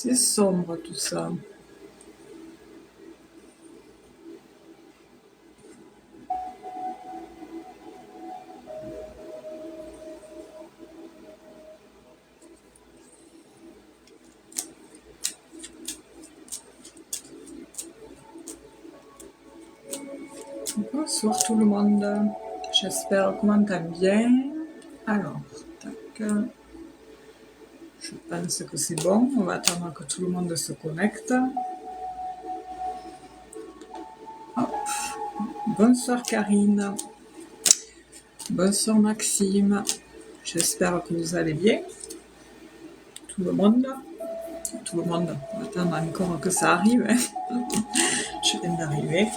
C'est sombre tout ça. Bonsoir tout le monde. J'espère qu'on m'entend bien. Alors, tac. Je pense que c'est bon. On va attendre que tout le monde se connecte. Hop. Bonsoir Karine. Bonsoir Maxime. J'espère que vous allez bien. Tout le monde. Tout le monde. On va attendre encore que ça arrive. Je viens d'arriver.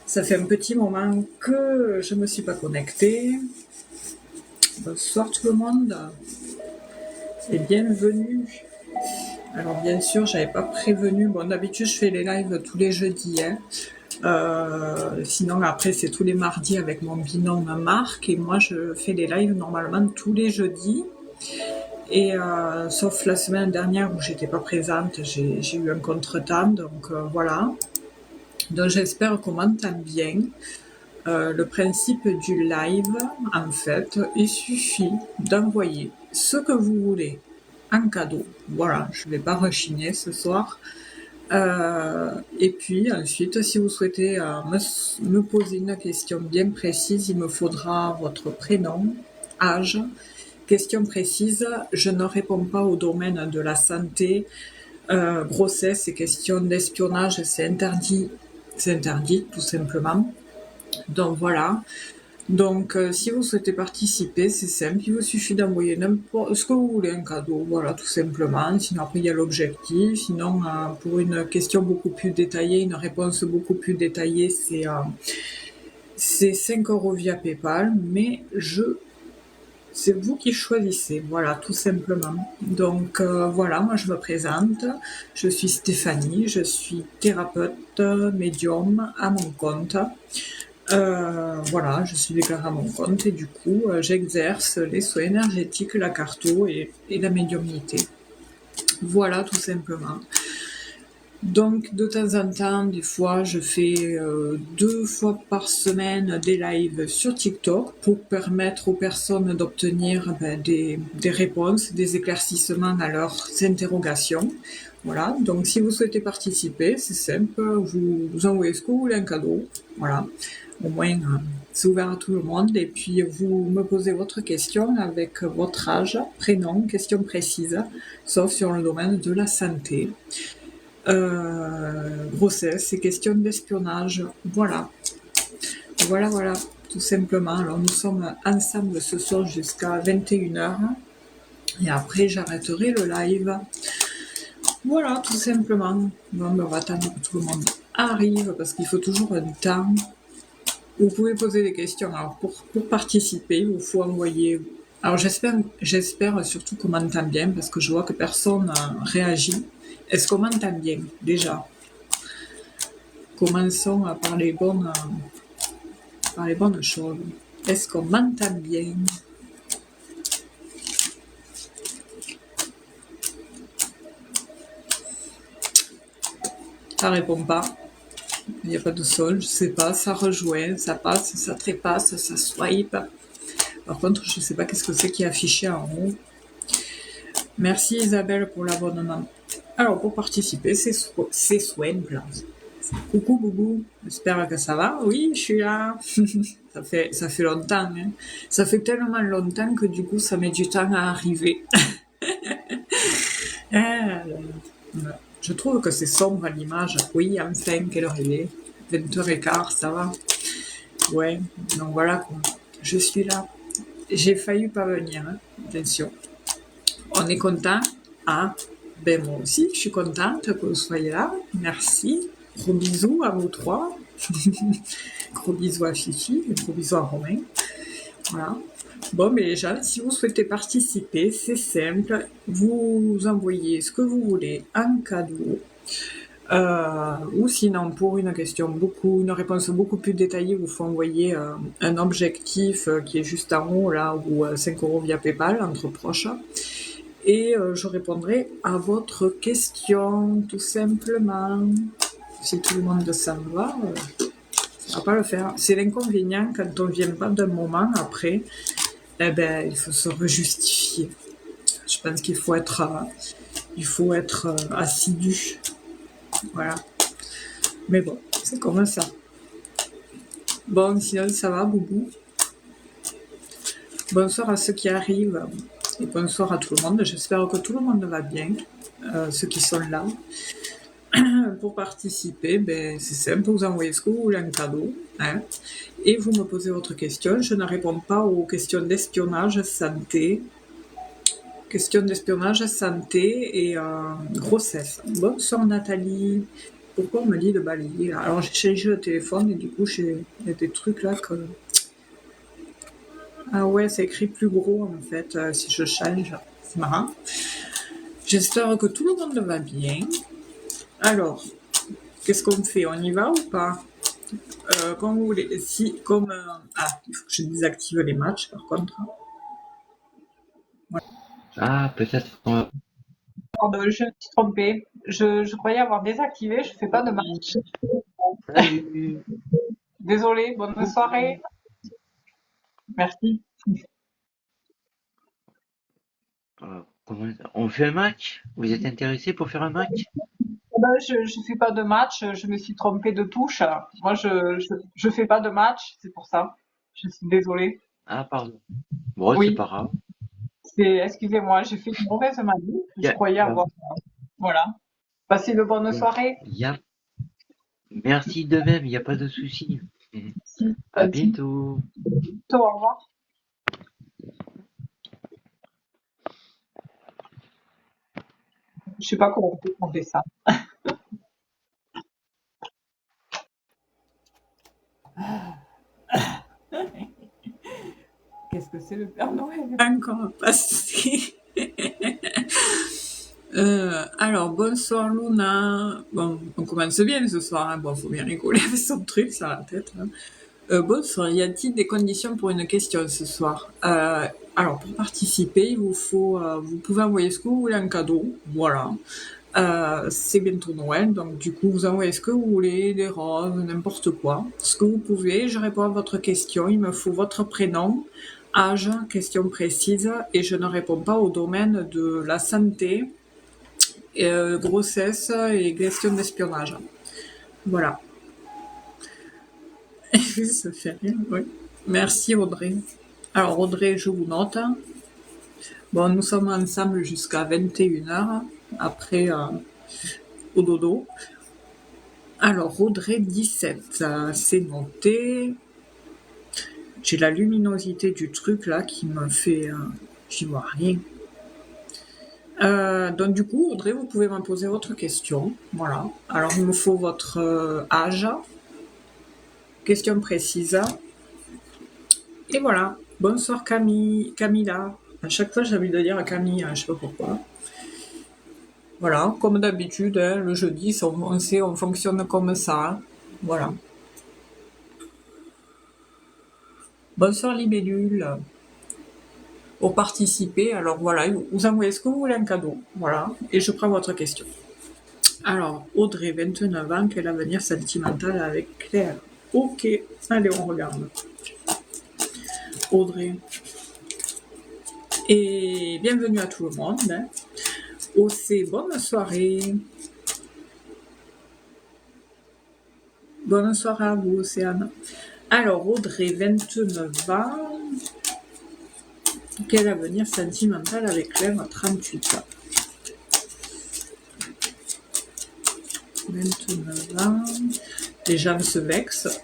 Ça fait un petit moment que je ne me suis pas connectée. Bonsoir tout le monde. Et bienvenue. Alors bien sûr, j'avais pas prévenu. Bon, d'habitude, je fais les lives tous les jeudis. Sinon, après, c'est tous les mardis avec mon binôme Marc. Et moi, je fais les lives normalement tous les jeudis. Et sauf la semaine dernière où j'étais pas présente, j'ai eu un contretemps. Donc voilà. Donc j'espère qu'on m'entend bien. Le principe du live, en fait, il suffit d'envoyer ce que vous voulez en cadeau. Voilà, je ne vais pas rechigner ce soir. Et puis ensuite, si vous souhaitez me poser une question bien précise, il me faudra votre prénom, âge, question précise. Je ne réponds pas au domaine de la santé, grossesse et questions d'espionnage, c'est interdit tout simplement. Donc voilà. Donc si vous souhaitez participer, c'est simple, il vous suffit d'envoyer n'importe ce que vous voulez, un cadeau, voilà, tout simplement. Sinon après il y a l'objectif. Sinon pour une question beaucoup plus détaillée, une réponse beaucoup plus détaillée, c'est 5 € via PayPal, mais c'est vous qui choisissez, voilà, tout simplement. Donc voilà, moi je me présente, je suis Stéphanie, je suis thérapeute médium à mon compte. Voilà, je suis déclarée à mon compte et du coup, j'exerce les soins énergétiques, la carto et la médiumnité. Voilà, tout simplement. Donc, de temps en temps, des fois, je fais 2 fois par semaine des lives sur TikTok pour permettre aux personnes d'obtenir des réponses, des éclaircissements à leurs interrogations. Voilà, donc si vous souhaitez participer, c'est simple, vous envoyez ce que vous voulez, un cadeau. Voilà. Au moins, c'est ouvert à tout le monde. Et puis, vous me posez votre question avec votre âge, prénom, question précise, sauf sur le domaine de la santé. Grossesse et question d'espionnage. Voilà. Voilà, tout simplement. Alors, nous sommes ensemble ce soir jusqu'à 21h. Et après, j'arrêterai le live. Voilà, tout simplement. Bon, on va attendre que tout le monde arrive parce qu'il faut toujours un temps. Vous pouvez poser des questions. Alors, pour participer, il vous faut envoyer... Alors, j'espère surtout qu'on m'entend bien, parce que je vois que personne réagit. Est-ce qu'on m'entend bien, déjà? Commençons par les bonnes choses. Est-ce qu'on m'entend bien? Ça répond pas. Il n'y a pas de son, je sais pas, ça rejoint, ça passe, ça trépasse, ça swipe. Par contre, je sais pas qu'est-ce que c'est qui est affiché en haut. Merci Isabelle pour l'abonnement. Alors, pour participer, c'est simple. Coucou Boubou, j'espère que ça va. Oui, je suis là. ça fait longtemps. Hein. Ça fait tellement longtemps que du coup, ça met du temps à arriver. Je trouve que c'est sombre à l'image. Oui, enfin, quelle heure il est? 20h15, ça va. Ouais, donc voilà quoi. Je suis là. J'ai failli pas venir, hein. Attention. On est content. Ah, ben moi aussi, je suis contente que vous soyez là. Merci. Gros bisous à vous trois. Gros bisous à Fifi, gros bisous à Romain. Voilà. Bon, mais les gens, si vous souhaitez participer, c'est simple. Vous envoyez ce que vous voulez en cadeau. Ou sinon, pour une réponse beaucoup plus détaillée, vous faut envoyer un objectif qui est juste en haut, là, ou 5 € via PayPal, entre proches. et je répondrai à votre question, tout simplement. Si tout le monde s'en va, ça va pas le faire. C'est l'inconvénient quand on vient pas d'un moment après, eh ben, il faut se rejustifier. Je pense qu'il faut être assidu. Voilà. Mais bon, c'est comme ça. Bon, sinon ça va, Boubou. Bonsoir à ceux qui arrivent et bonsoir à tout le monde. J'espère que tout le monde va bien, ceux qui sont là. Pour participer, ben, c'est simple, vous envoyez ce que vous voulez en cadeau, hein, et vous me posez votre question. Je ne réponds pas aux questions d'espionnage, santé, et grossesse. Bonsoir Nathalie. Pourquoi on me dit de balayer là? Alors j'ai changé le téléphone et du coup il y a des trucs là que... Ah ouais, c'est écrit plus gros en fait, si je change. C'est marrant. J'espère que tout le monde va bien. Alors, qu'est-ce qu'on fait? On y va ou pas? Comme vous voulez. Si, comme... il faut que je désactive les matchs par contre. Voilà. Ah, peut-être qu'on va... Pardon, je me suis trompée. Je croyais avoir désactivé, je fais pas de match. Salut. Désolée, bonne soirée. Merci. On fait un match? Vous êtes intéressé pour faire un match? Je fais pas de match, je me suis trompée de touche. Moi, je fais pas de match, c'est pour ça. Je suis désolée. Ah, pardon. Bon, c'est Oui, pas grave. excusez-moi, j'ai fait une mauvaise manip. Y Je a- croyais y a- avoir. Voilà. Passez de bonnes y a- soirées. y a- Merci de même, il n'y a pas de souci. Si, À vas-y. bientôt. Au revoir. Je sais pas comment on fait ça. Qu'est-ce que c'est le Père Noël? Encore passé. Alors, bonsoir Luna. Bon, on commence bien ce soir. Hein. Bon, faut bien rigoler avec son truc sur la tête. Hein. Bonsoir, y a-t-il des conditions pour une question ce soir? Alors, pour participer, il vous faut, vous pouvez envoyer ce que vous voulez en cadeau. Voilà. C'est bientôt Noël, donc du coup, vous envoyez ce que vous voulez, des roses, n'importe quoi. Ce que vous pouvez, je réponds à votre question. Il me faut votre prénom, âge, question précise, et je ne réponds pas au domaine de la santé, grossesse et question d'espionnage. Voilà. Ça fait rire, oui. Merci Audrey. Alors Audrey, je vous note. Bon, nous sommes ensemble jusqu'à 21h, après au dodo. Alors Audrey 17, c'est noté. J'ai la luminosité du truc là qui me fait... j'y vois rien. Donc du coup, Audrey, vous pouvez me poser votre question. Voilà. Alors il me faut votre âge, question précise. Et voilà. Bonsoir Camilla. À chaque fois, j'ai envie de dire Camille, je sais pas pourquoi. Voilà, comme d'habitude, hein, le jeudi, on fonctionne comme ça. Hein. Voilà. Bonsoir Libellule. Pour participer, alors voilà, vous envoyez ce que vous voulez en cadeau. Voilà, et je prends votre question. Alors, Audrey, 29 ans, quel avenir sentimental avec Claire? Ok, allez, on regarde. Audrey. Et bienvenue à tout le monde. Hein. OC, bonne soirée. Bonne soirée à vous, Océane. Alors, Audrey, 29 ans. Quel avenir sentimental avec Claire à 38 ans? 29 ans. Les gens se vexent.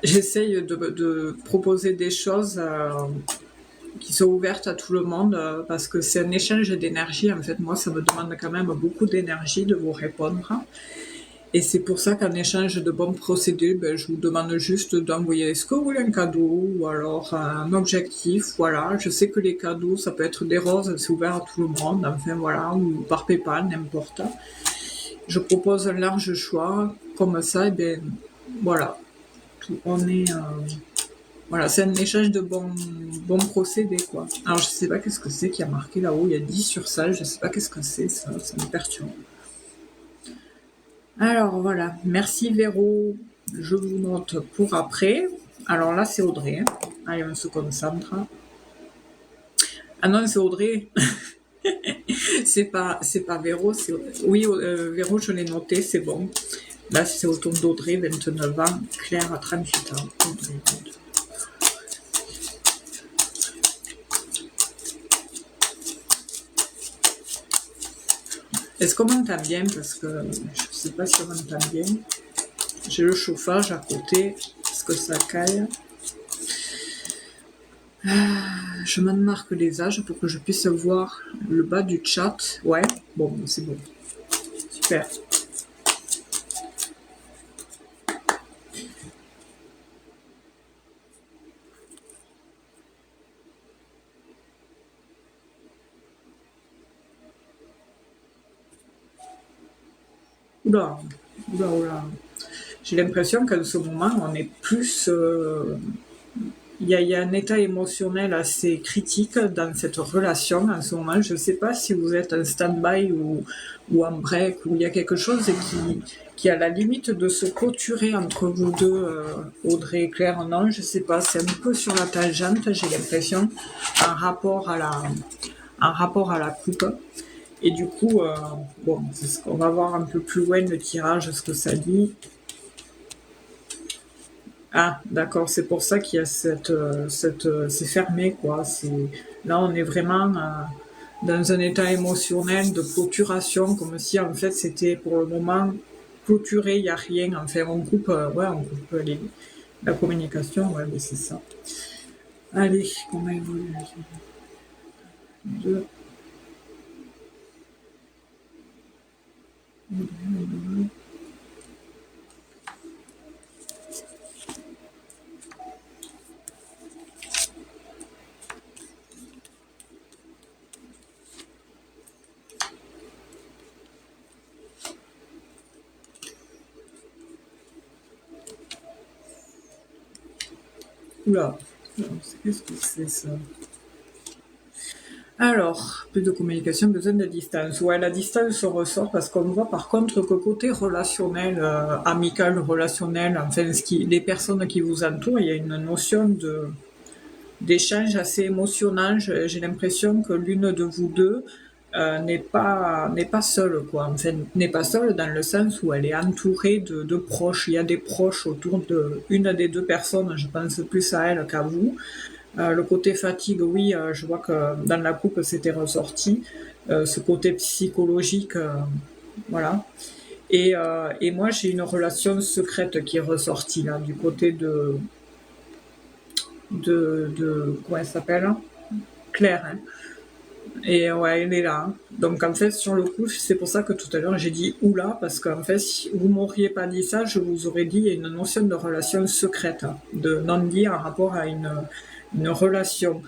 J'essaye de proposer des choses qui sont ouvertes à tout le monde parce que c'est un échange d'énergie. En fait, moi, ça me demande quand même beaucoup d'énergie de vous répondre. Et c'est pour ça qu'en échange de bons procédés, je vous demande juste d'envoyer ce que vous voulez, un cadeau ou alors un objectif. Voilà, je sais que les cadeaux, ça peut être des roses, c'est ouvert à tout le monde. Enfin voilà, ou par PayPal, n'importe. Je propose un large choix. Comme ça, et bien voilà, on est Voilà, c'est un échange de bons procédés, quoi. Alors, je sais pas qu'est-ce que c'est qui a marqué là-haut. Il y a 10 sur ça. Je sais pas qu'est-ce que c'est, ça me perturbe. Alors, voilà. Merci, Véro. Je vous note pour après. Alors là, c'est Audrey. Hein. Allez, on se concentre. Ah non, c'est Audrey. c'est pas Véro. Oui, Véro, je l'ai noté, c'est bon. Là, c'est au tour d'Audrey, 29 ans. Claire, 38 ans. Audrey, est-ce qu'on m'entend bien? Parce que je sais pas si on m'entend bien. J'ai le chauffage à côté. Est-ce que ça caille? Je me marque les âges pour que je puisse voir le bas du chat. Ouais, bon, c'est bon. Super. Oula, oula, oula. J'ai l'impression qu'en ce moment, on est plus... Il y a un état émotionnel assez critique dans cette relation en ce moment. Je ne sais pas si vous êtes en stand-by ou en break, ou il y a quelque chose qui est à la limite de se clôturer entre vous deux, Audrey et Claire. Non, je ne sais pas, c'est un peu sur la tangente, j'ai l'impression, en rapport à la coupe. Et du coup, bon, on va voir un peu plus loin le tirage, ce que ça dit. Ah, d'accord, c'est pour ça qu'il y a c'est fermé, quoi. Là, on est vraiment dans un état émotionnel de clôturation, comme si, en fait, c'était pour le moment clôturé, il n'y a rien. Enfin, on coupe, la communication, ouais, mais c'est ça. Allez, comment évolue? Deux. Oula, qu'est-ce que c'est ça? Alors, plus de communication, besoin de distance. Ouais, la distance ressort parce qu'on voit par contre que côté relationnel, amical, relationnel, enfin, les personnes qui vous entourent, il y a une notion d'échange assez émotionnel. J'ai l'impression que l'une de vous deux n'est pas seule, quoi. Enfin, n'est pas seule dans le sens où elle est entourée de proches. Il y a des proches autour de une des deux personnes. Je pense plus à elle qu'à vous. Le côté fatigue, oui, je vois que dans la coupe, c'était ressorti. Ce côté psychologique, voilà. Et moi, j'ai une relation secrète qui est ressortie, là, du côté de comment elle s'appelle? Claire, hein. Et ouais, elle est là. Hein. Donc en fait, sur le coup, c'est pour ça que tout à l'heure j'ai dit oula, parce qu'en fait, si vous m'auriez pas dit ça, je vous aurais dit il y a une notion de relation secrète, hein, de non-dit en rapport à une relation.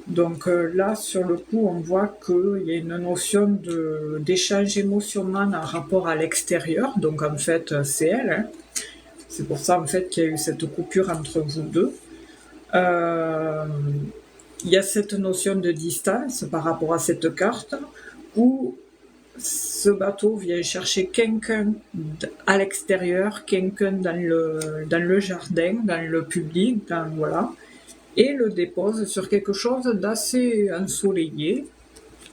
Donc là, sur le coup, on voit qu'il y a une notion d'échange émotionnel en rapport à l'extérieur. Donc en fait, c'est elle. Hein. C'est pour ça en fait qu'il y a eu cette coupure entre vous deux. Il y a cette notion de distance par rapport à cette carte où ce bateau vient chercher quelqu'un à l'extérieur, quelqu'un dans le jardin, dans le public, voilà, et le dépose sur quelque chose d'assez ensoleillé.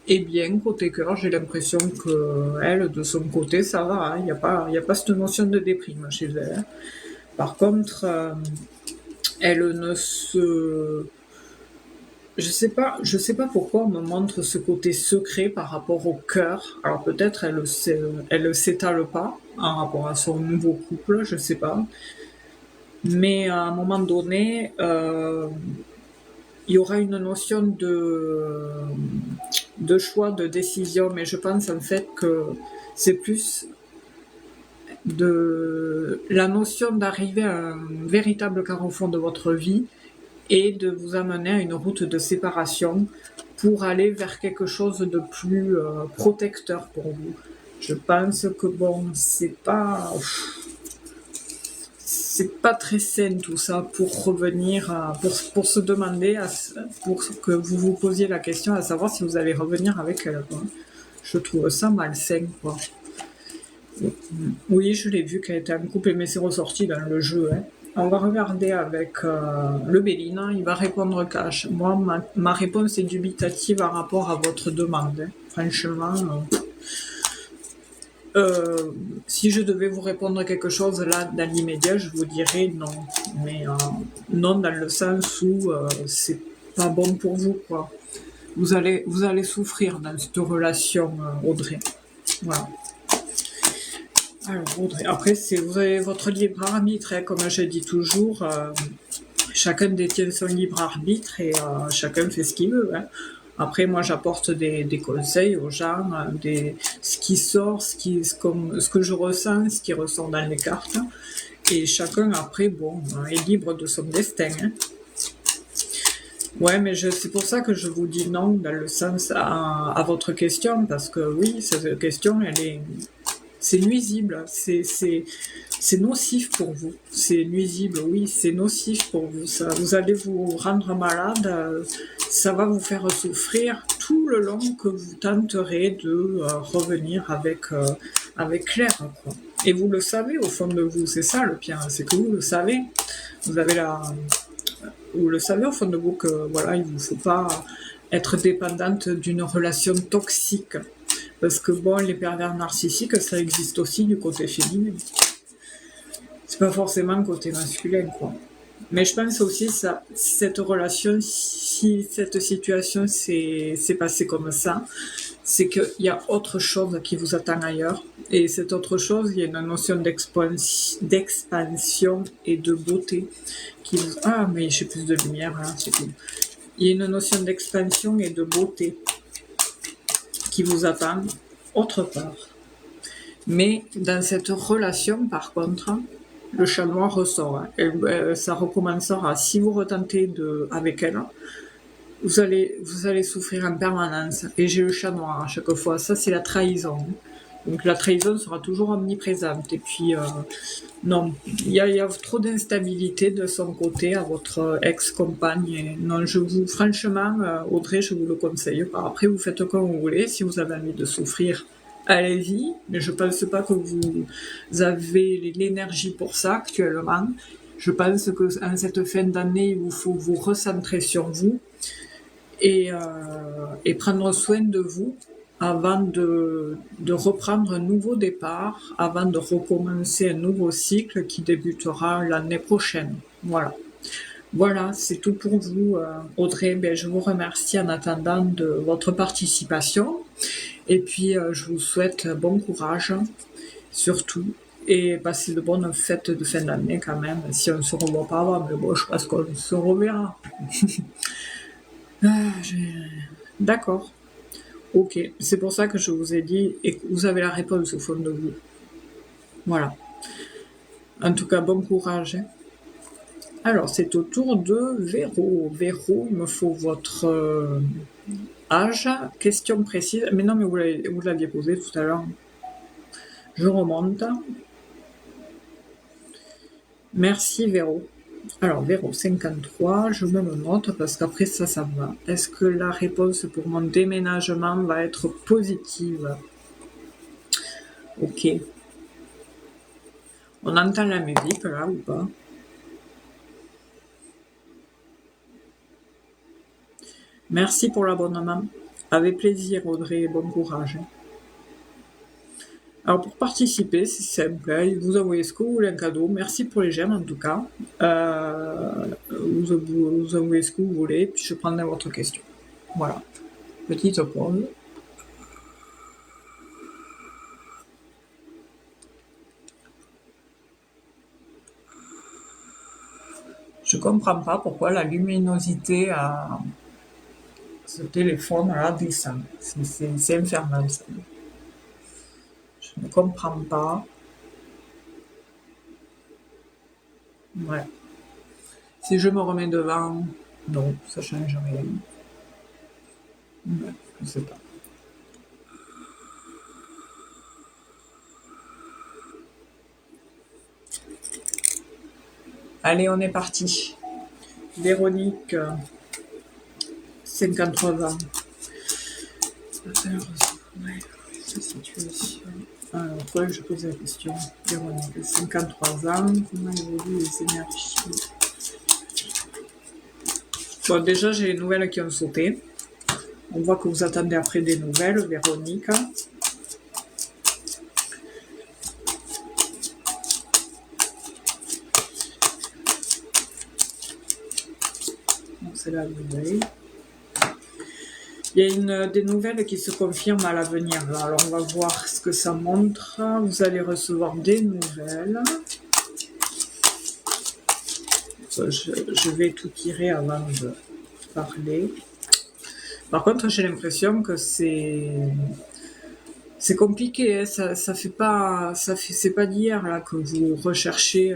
Et bien, côté cœur, j'ai l'impression que elle, de son côté, ça va. Hein. Il n'y a pas cette notion de déprime chez elle. Par contre, elle ne se... Je sais pas pourquoi on me montre ce côté secret par rapport au cœur. Alors peut-être elle s'étale pas en rapport à son nouveau couple, je sais pas. Mais à un moment donné, il y aura une notion de choix, de décision, mais je pense en fait que c'est plus de la notion d'arriver à un véritable carrefour de votre vie et de vous amener à une route de séparation pour aller vers quelque chose de plus protecteur pour vous. Je pense que bon, c'est pas... c'est pas très sain tout ça pour revenir, pour se demander, pour que vous vous posiez la question à savoir si vous allez revenir avec elle, quoi. Je trouve ça malsain, quoi. Oui, je l'ai vu qu'elle était en couple, mais c'est ressorti dans le jeu, hein. On va regarder avec le Béline, il va répondre cash. Moi, ma réponse est dubitative par rapport à votre demande, hein. Franchement, si je devais vous répondre quelque chose là, dans l'immédiat, je vous dirais non. Mais non dans le sens où c'est pas bon pour vous, quoi. Vous allez souffrir dans cette relation, Audrey. Voilà. Alors, Audrey, après, vous avez votre libre arbitre, hein, comme je dis toujours. Chacun détient son libre arbitre et chacun fait ce qu'il veut, hein. Après, moi, j'apporte des conseils aux gens, ce qui sort, ce que je ressens, ce qui ressort dans les cartes. Et chacun, après, bon, est libre de son destin, hein. Ouais, mais c'est pour ça que je vous dis non dans le sens à votre question, parce que oui, cette question, c'est nuisible, c'est nocif pour vous. C'est nuisible, oui, c'est nocif pour vous. Ça, vous allez vous rendre malade, ça va vous faire souffrir tout le long que vous tenterez de revenir avec Claire, quoi. Et vous le savez au fond de vous, c'est ça le pire, c'est que vous le savez. Vous avez vous le savez au fond de vous que voilà, il vous faut pas être dépendante d'une relation toxique. Parce que bon, les pervers narcissiques, ça existe aussi du côté féminin. C'est pas forcément côté masculin, quoi. Mais je pense aussi ça, cette relation, si cette situation s'est passée comme ça, c'est qu'il y a autre chose qui vous attend ailleurs. Et cette autre chose, il y a une notion d'expansion et de beauté qui vous... Ah, mais j'ai plus de lumière, hein, c'est cool. Il y a une notion d'expansion et de beauté qui vous attend autre part. Mais dans cette relation, par contre, le chat noir ressort, hein. Et, ça recommencera. Si vous retentez avec elle, vous allez souffrir en permanence. Et j'ai le chat noir à chaque fois. Ça, c'est la trahison. Donc la trahison sera toujours omniprésente. Et puis, non, il y a trop d'instabilité de son côté à votre ex-compagne. Et non, franchement, Audrey, je vous le conseille pas. Après, vous faites comme vous voulez. Si vous avez envie de souffrir, allez-y. Mais je pense pas que vous avez l'énergie pour ça actuellement. Je pense que en cette fin d'année, il vous faut vous recentrer sur vous et prendre soin de vous avant de reprendre un nouveau départ, avant de recommencer un nouveau cycle qui débutera l'année prochaine. Voilà. Voilà, c'est tout pour vous, Audrey. Ben, je vous remercie en attendant de votre participation. Et puis, je vous souhaite bon courage, surtout. Et passez de bonnes fêtes de fin d'année quand même, si on ne se revoit pas avant. Mais bon, je pense qu'on se reverra. D'accord. Ok, c'est pour ça que je vous ai dit, et que vous avez la réponse au fond de vous. Voilà. En tout cas, bon courage, hein. Alors, c'est au tour de Véro. Véro, il me faut votre âge, question précise. Mais non, mais vous l'aviez posé tout à l'heure. Je remonte. Merci, Véro. Alors, Véro, 53, je me le note parce qu'après ça va. Est-ce que la réponse pour mon déménagement va être positive? Ok. On entend la musique là ou pas? Merci pour l'abonnement. Avec plaisir, Audrey, bon courage. Alors pour participer, c'est simple, hein, vous envoyez ce que vous voulez, un cadeau. Merci pour les j'aime en tout cas. Vous envoyez ce que vous voulez, puis je prendrai votre question. Voilà. Petite pause. Je comprends pas pourquoi la luminosité à ce téléphone là descend. C'est infernal ça. Je ne comprends pas. Ouais. Si je me remets devant, non, ça change rien. Ouais, je sais pas. Allez, on est parti. Véronique, 53 ans. Alors, ouais, sa situation. Alors, faudrait que je pose la question. Véronique, 53 ans, comment évoluent les énergies? Bon, déjà, j'ai les nouvelles qui ont sauté. On voit que vous attendez après des nouvelles, Véronique. Donc, c'est la nouvelle. Il y a des nouvelles qui se confirment à l'avenir. Alors, on va voir ce que ça montre. Vous allez recevoir des nouvelles. Je vais tout tirer avant de parler. Par contre, j'ai l'impression que c'est compliqué. Hein. Ça fait pas, c'est pas d'hier là que vous recherchez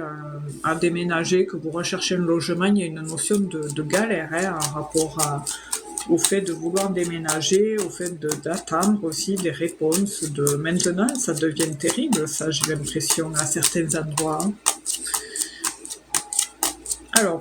à déménager, que vous recherchez un logement. Il y a une notion de galère hein, en rapport au fait de vouloir déménager, au fait d'attendre aussi des réponses. Maintenant, ça devient terrible. Ça, j'ai l'impression à certains endroits. Alors,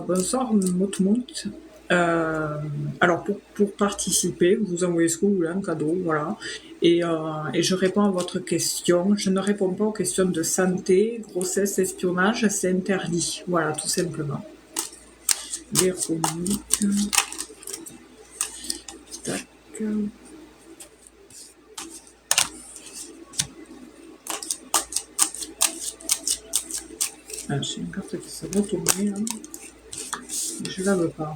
bonsoir Moutmout. Alors, pour participer, vous envoyez ce que vous voulez, un cadeau, voilà. Et je réponds à votre question. Je ne réponds pas aux questions de santé, grossesse, espionnage, c'est interdit. Voilà, tout simplement. Véronique. Tac. Ah, j'ai une carte qui s'est retournée, hein. Je la veux pas.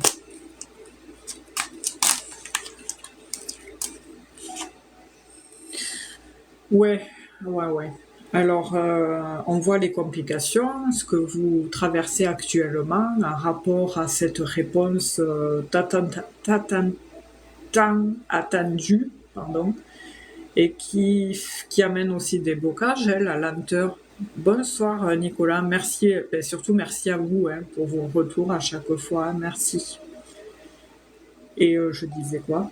Ouais. Alors, on voit les complications, ce que vous traversez actuellement en rapport à cette réponse tant attendue, pardon, et qui amène aussi des blocages, hein, la lenteur. Bonsoir Nicolas, merci, et surtout merci à vous hein, pour vos retours à chaque fois, merci. Et je disais quoi?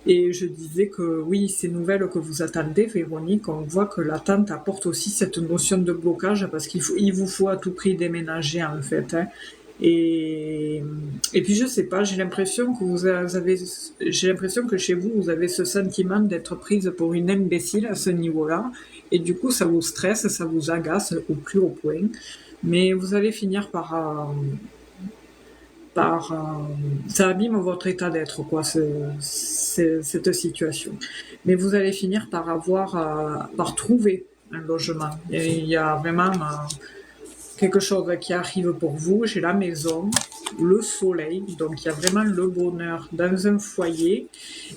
Et je disais que oui, ces nouvelles que vous attendez, Véronique, on voit que l'attente apporte aussi cette notion de blocage parce il vous faut à tout prix déménager en fait. Hein. Et puis je sais pas, j'ai l'impression que chez vous, vous avez ce sentiment d'être prise pour une imbécile à ce niveau-là. Et du coup, ça vous stresse, ça vous agace au plus haut point. Mais vous allez finir ça abîme votre état d'être, quoi, cette situation. Mais vous allez finir par trouver un logement. Il y a vraiment quelque chose qui arrive pour vous. J'ai la maison, le soleil, donc il y a vraiment le bonheur dans un foyer.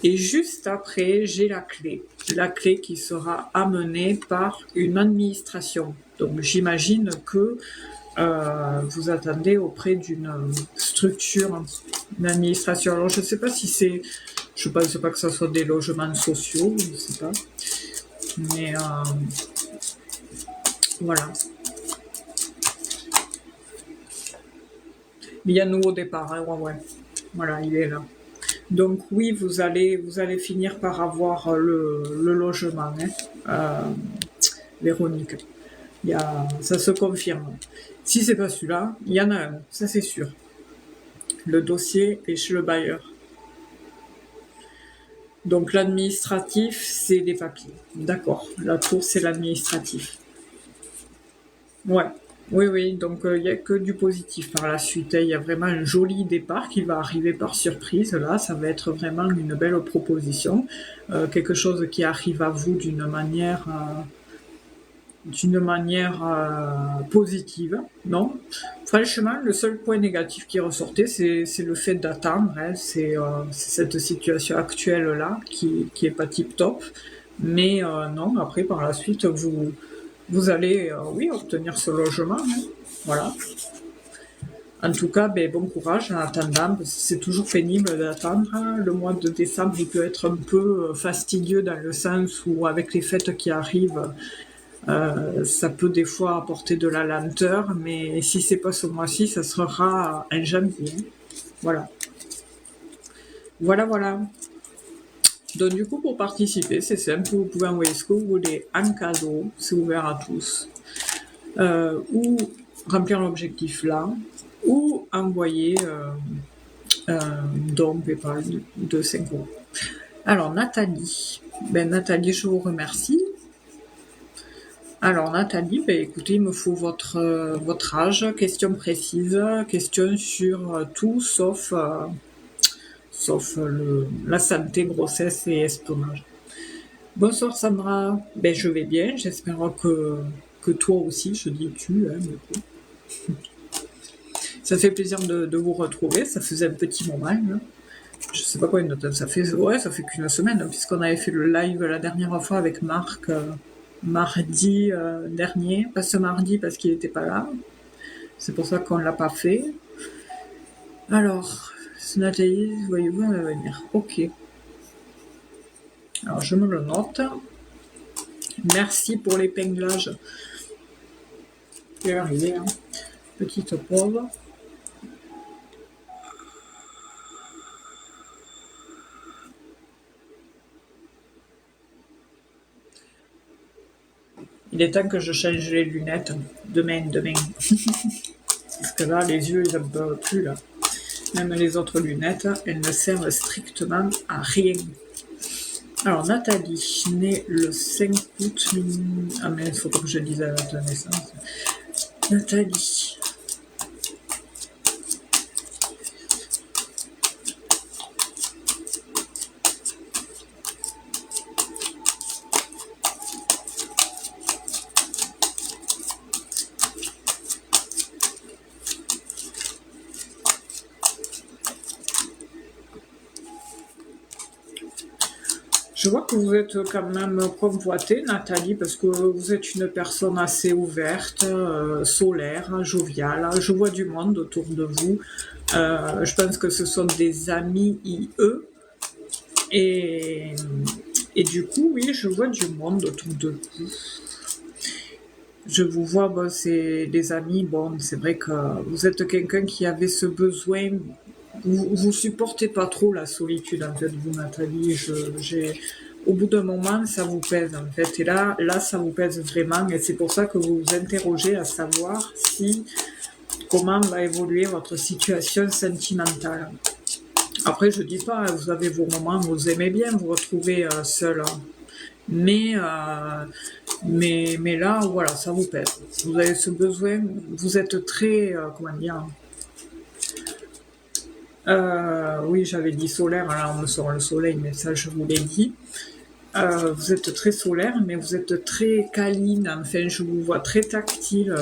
Et juste après, j'ai la clé qui sera amenée par une administration. Donc j'imagine que vous attendez auprès d'une structure, une administration. Alors je ne sais pas si je pense pas que ce soit des logements sociaux, je ne sais pas. Mais voilà. Mais il y a un nouveau départ, hein, ouais. Voilà, il est là. Donc oui, vous allez finir par avoir le logement, hein, Véronique. Ça se confirme. Si c'est pas celui-là, il y en a un, ça c'est sûr. Le dossier est chez le bailleur. Donc l'administratif, c'est les papiers. D'accord. La tour, c'est l'administratif. Ouais. Oui. Donc il n'y a que du positif par la suite. Il y a vraiment un joli départ qui va arriver par surprise. Là, ça va être vraiment une belle proposition. Quelque chose qui arrive à vous d'une manière positive, non? Franchement, le seul point négatif qui ressortait, c'est le fait d'attendre, hein. C'est cette situation actuelle-là qui est pas tip-top. Mais non, après, par la suite, vous allez, oui, obtenir ce logement, hein. Voilà. En tout cas, bon courage en attendant, parce que c'est toujours pénible d'attendre. Le mois de décembre, il peut être un peu fastidieux dans le sens où, avec les fêtes qui arrivent, ça peut des fois apporter de la lenteur, mais si c'est pas ce mois-ci, ça sera en janvier. Voilà. Donc du coup, pour participer, c'est simple, vous pouvez envoyer ce que vous voulez en cadeau, c'est ouvert à tous. Ou remplir l'objectif là, ou envoyer un don PayPal de 5 euros. Alors Nathalie, Nathalie, je vous remercie. Alors Nathalie, écoutez, il me faut votre âge, question précise, question sur tout sauf la santé, grossesse et estomac. Bonsoir Sandra, je vais bien, j'espère que toi aussi, je dis tu, hein, du coup. Ça fait plaisir de vous retrouver, ça faisait un petit moment, hein. Je sais pas combien de temps ça fait, ouais, ça fait qu'une semaine, hein, puisqu'on avait fait le live la dernière fois avec Marc, mardi dernier, pas ce mardi parce qu'il n'était pas là, c'est pour ça qu'on l'a pas fait. Alors, Nathalie, voyez-vous, elle va venir, ok. Alors je me le note. Merci pour l'épinglage. Il est arrivé, hein. Petite pauvre. Il est temps que je change les lunettes. Demain. Parce que là, les yeux, ils en peuvent plus, là. Même les autres lunettes, elles ne servent strictement à rien. Alors, Nathalie, née le 5 août... Ah, mais il faut pas que je dise la date de naissance. Nathalie. Je vois que vous êtes quand même convoitée, Nathalie, parce que vous êtes une personne assez ouverte, solaire, joviale. Je vois du monde autour de vous. Je pense que ce sont des amis IE. Et du coup, oui, je vois du monde autour de vous. Je vous vois, c'est des amis. Bon, c'est vrai que vous êtes quelqu'un qui avait ce besoin. Vous supportez pas trop la solitude, en fait, vous, Nathalie. Au bout d'un moment, ça vous pèse, en fait. Et là, ça vous pèse vraiment. Et c'est pour ça que vous vous interrogez à savoir comment va évoluer votre situation sentimentale. Après, je dis pas, vous avez vos moments, vous aimez bien vous retrouver seul. Mais là, voilà, ça vous pèse. Vous avez ce besoin, vous êtes très, comment dire... oui, j'avais dit solaire, alors on me sort le soleil, mais ça, je vous l'ai dit. Vous êtes très solaire, mais vous êtes très câline. Enfin, je vous vois très tactile.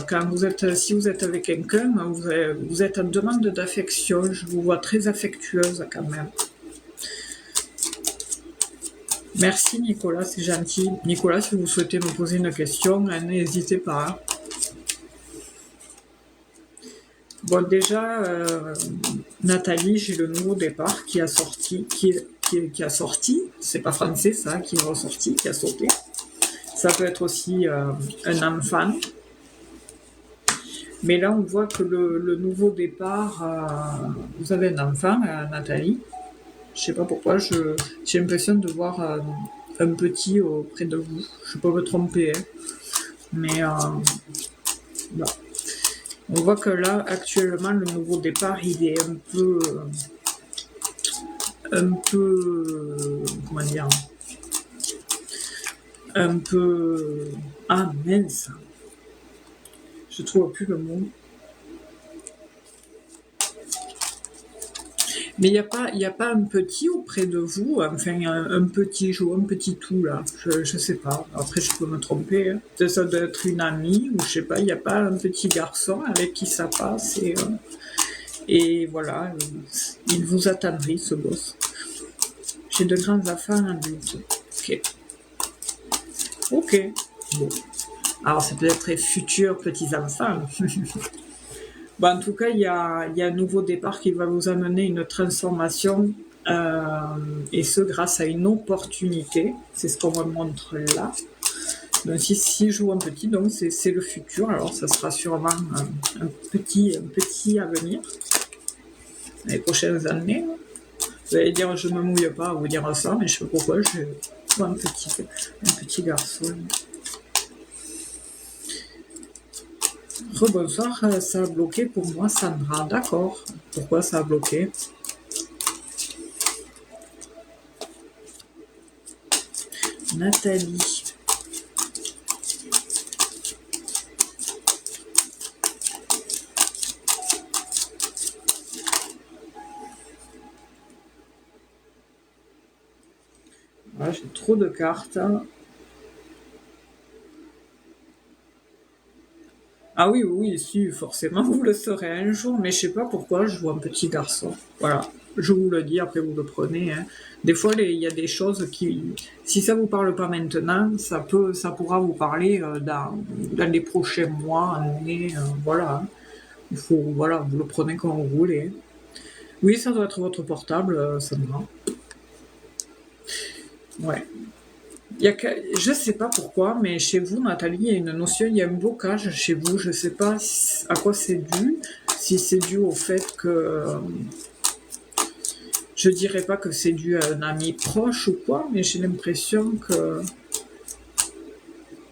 Si vous êtes avec quelqu'un, vous êtes en demande d'affection. Je vous vois très affectueuse quand même. Merci Nicolas, c'est gentil. Nicolas, si vous souhaitez me poser une question, n'hésitez pas. Bon, déjà, Nathalie, j'ai le nouveau départ qui a sorti, qui a sorti, c'est pas français ça, qui est ressorti, qui a sauté. Ça peut être aussi un enfant. Mais là, on voit que le nouveau départ, vous avez un enfant, Nathalie. Je sais pas pourquoi, j'ai l'impression de voir un petit auprès de vous. Je peux me tromper, hein. Mais là. On voit que là, actuellement, le nouveau départ, il est un peu, comment dire, un peu, ah mince, je trouve plus le mot. Mais il n'y a pas un petit auprès de vous, enfin un petit jouet, un petit tout là, je sais pas, après je peux me tromper, hein. Ça doit être une amie, ou je sais pas, il n'y a pas un petit garçon avec qui ça passe, et voilà, il vous attendrit ce boss. J'ai de grands enfants adultes. Ok, bon. Alors c'est peut-être les futurs petits-enfants. En tout cas, il y a un nouveau départ qui va vous amener une transformation, et ce grâce à une opportunité. C'est ce qu'on me montre là. Donc si je joue un petit, donc c'est le futur. Alors ça sera sûrement un petit avenir les prochaines années. Vous allez dire, je me mouille pas à vous dire ça, mais je sais pas pourquoi, je vois un petit garçon. Rebonsoir, ça a bloqué pour moi, Sandra. D'accord. Pourquoi ça a bloqué? Nathalie. Ah, j'ai trop de cartes. Ah oui, oui, oui, si, forcément, vous le saurez un jour, mais je sais pas pourquoi, je vois un petit garçon. Voilà, je vous le dis, après vous le prenez. Hein. Des fois, il y a des choses qui, si ça vous parle pas maintenant, ça pourra vous parler dans les prochains mois, années, voilà. Hein. Il faut, voilà, vous le prenez quand vous voulez. Oui, ça doit être votre portable, ça me va. Ouais. Je sais pas pourquoi, mais chez vous, Nathalie, il y a une notion, il y a un blocage chez vous. Je sais pas à quoi c'est dû. Si c'est dû au fait que, je dirais pas que c'est dû à un ami proche ou quoi, mais j'ai l'impression que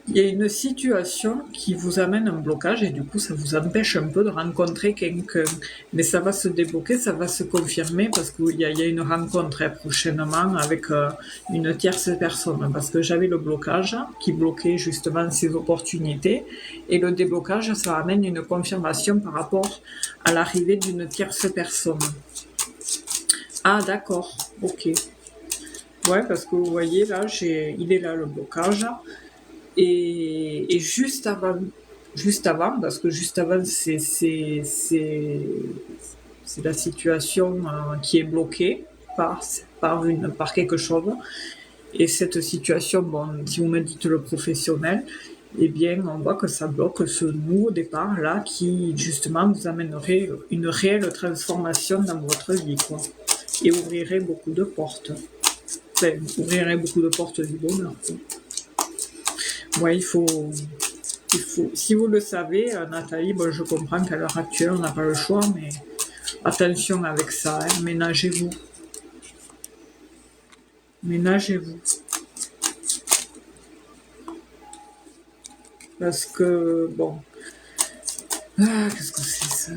il y a une situation qui vous amène un blocage et du coup ça vous empêche un peu de rencontrer quelqu'un. Mais ça va se débloquer, ça va se confirmer parce qu'il y a une rencontre très prochainement avec une tierce personne. Parce que j'avais le blocage qui bloquait justement ces opportunités et le déblocage ça amène une confirmation par rapport à l'arrivée d'une tierce personne. Ah d'accord, ok. Ouais, parce que vous voyez là, il est là le blocage. Et juste avant, parce que juste avant, c'est la situation qui est bloquée par quelque chose. Et cette situation, bon, si vous me dites le professionnel, eh bien, on voit que ça bloque ce nouveau départ là qui justement vous amènerait une réelle transformation dans votre vie, quoi. Et ouvrirait beaucoup de portes. Enfin, ouvrirait beaucoup de portes du bonheur, quoi. Ouais, si vous le savez, Nathalie, bon, je comprends qu'à l'heure actuelle, on n'a pas le choix, mais attention avec ça, hein, ménagez-vous. Ménagez-vous. Parce que, bon, qu'est-ce que c'est ça?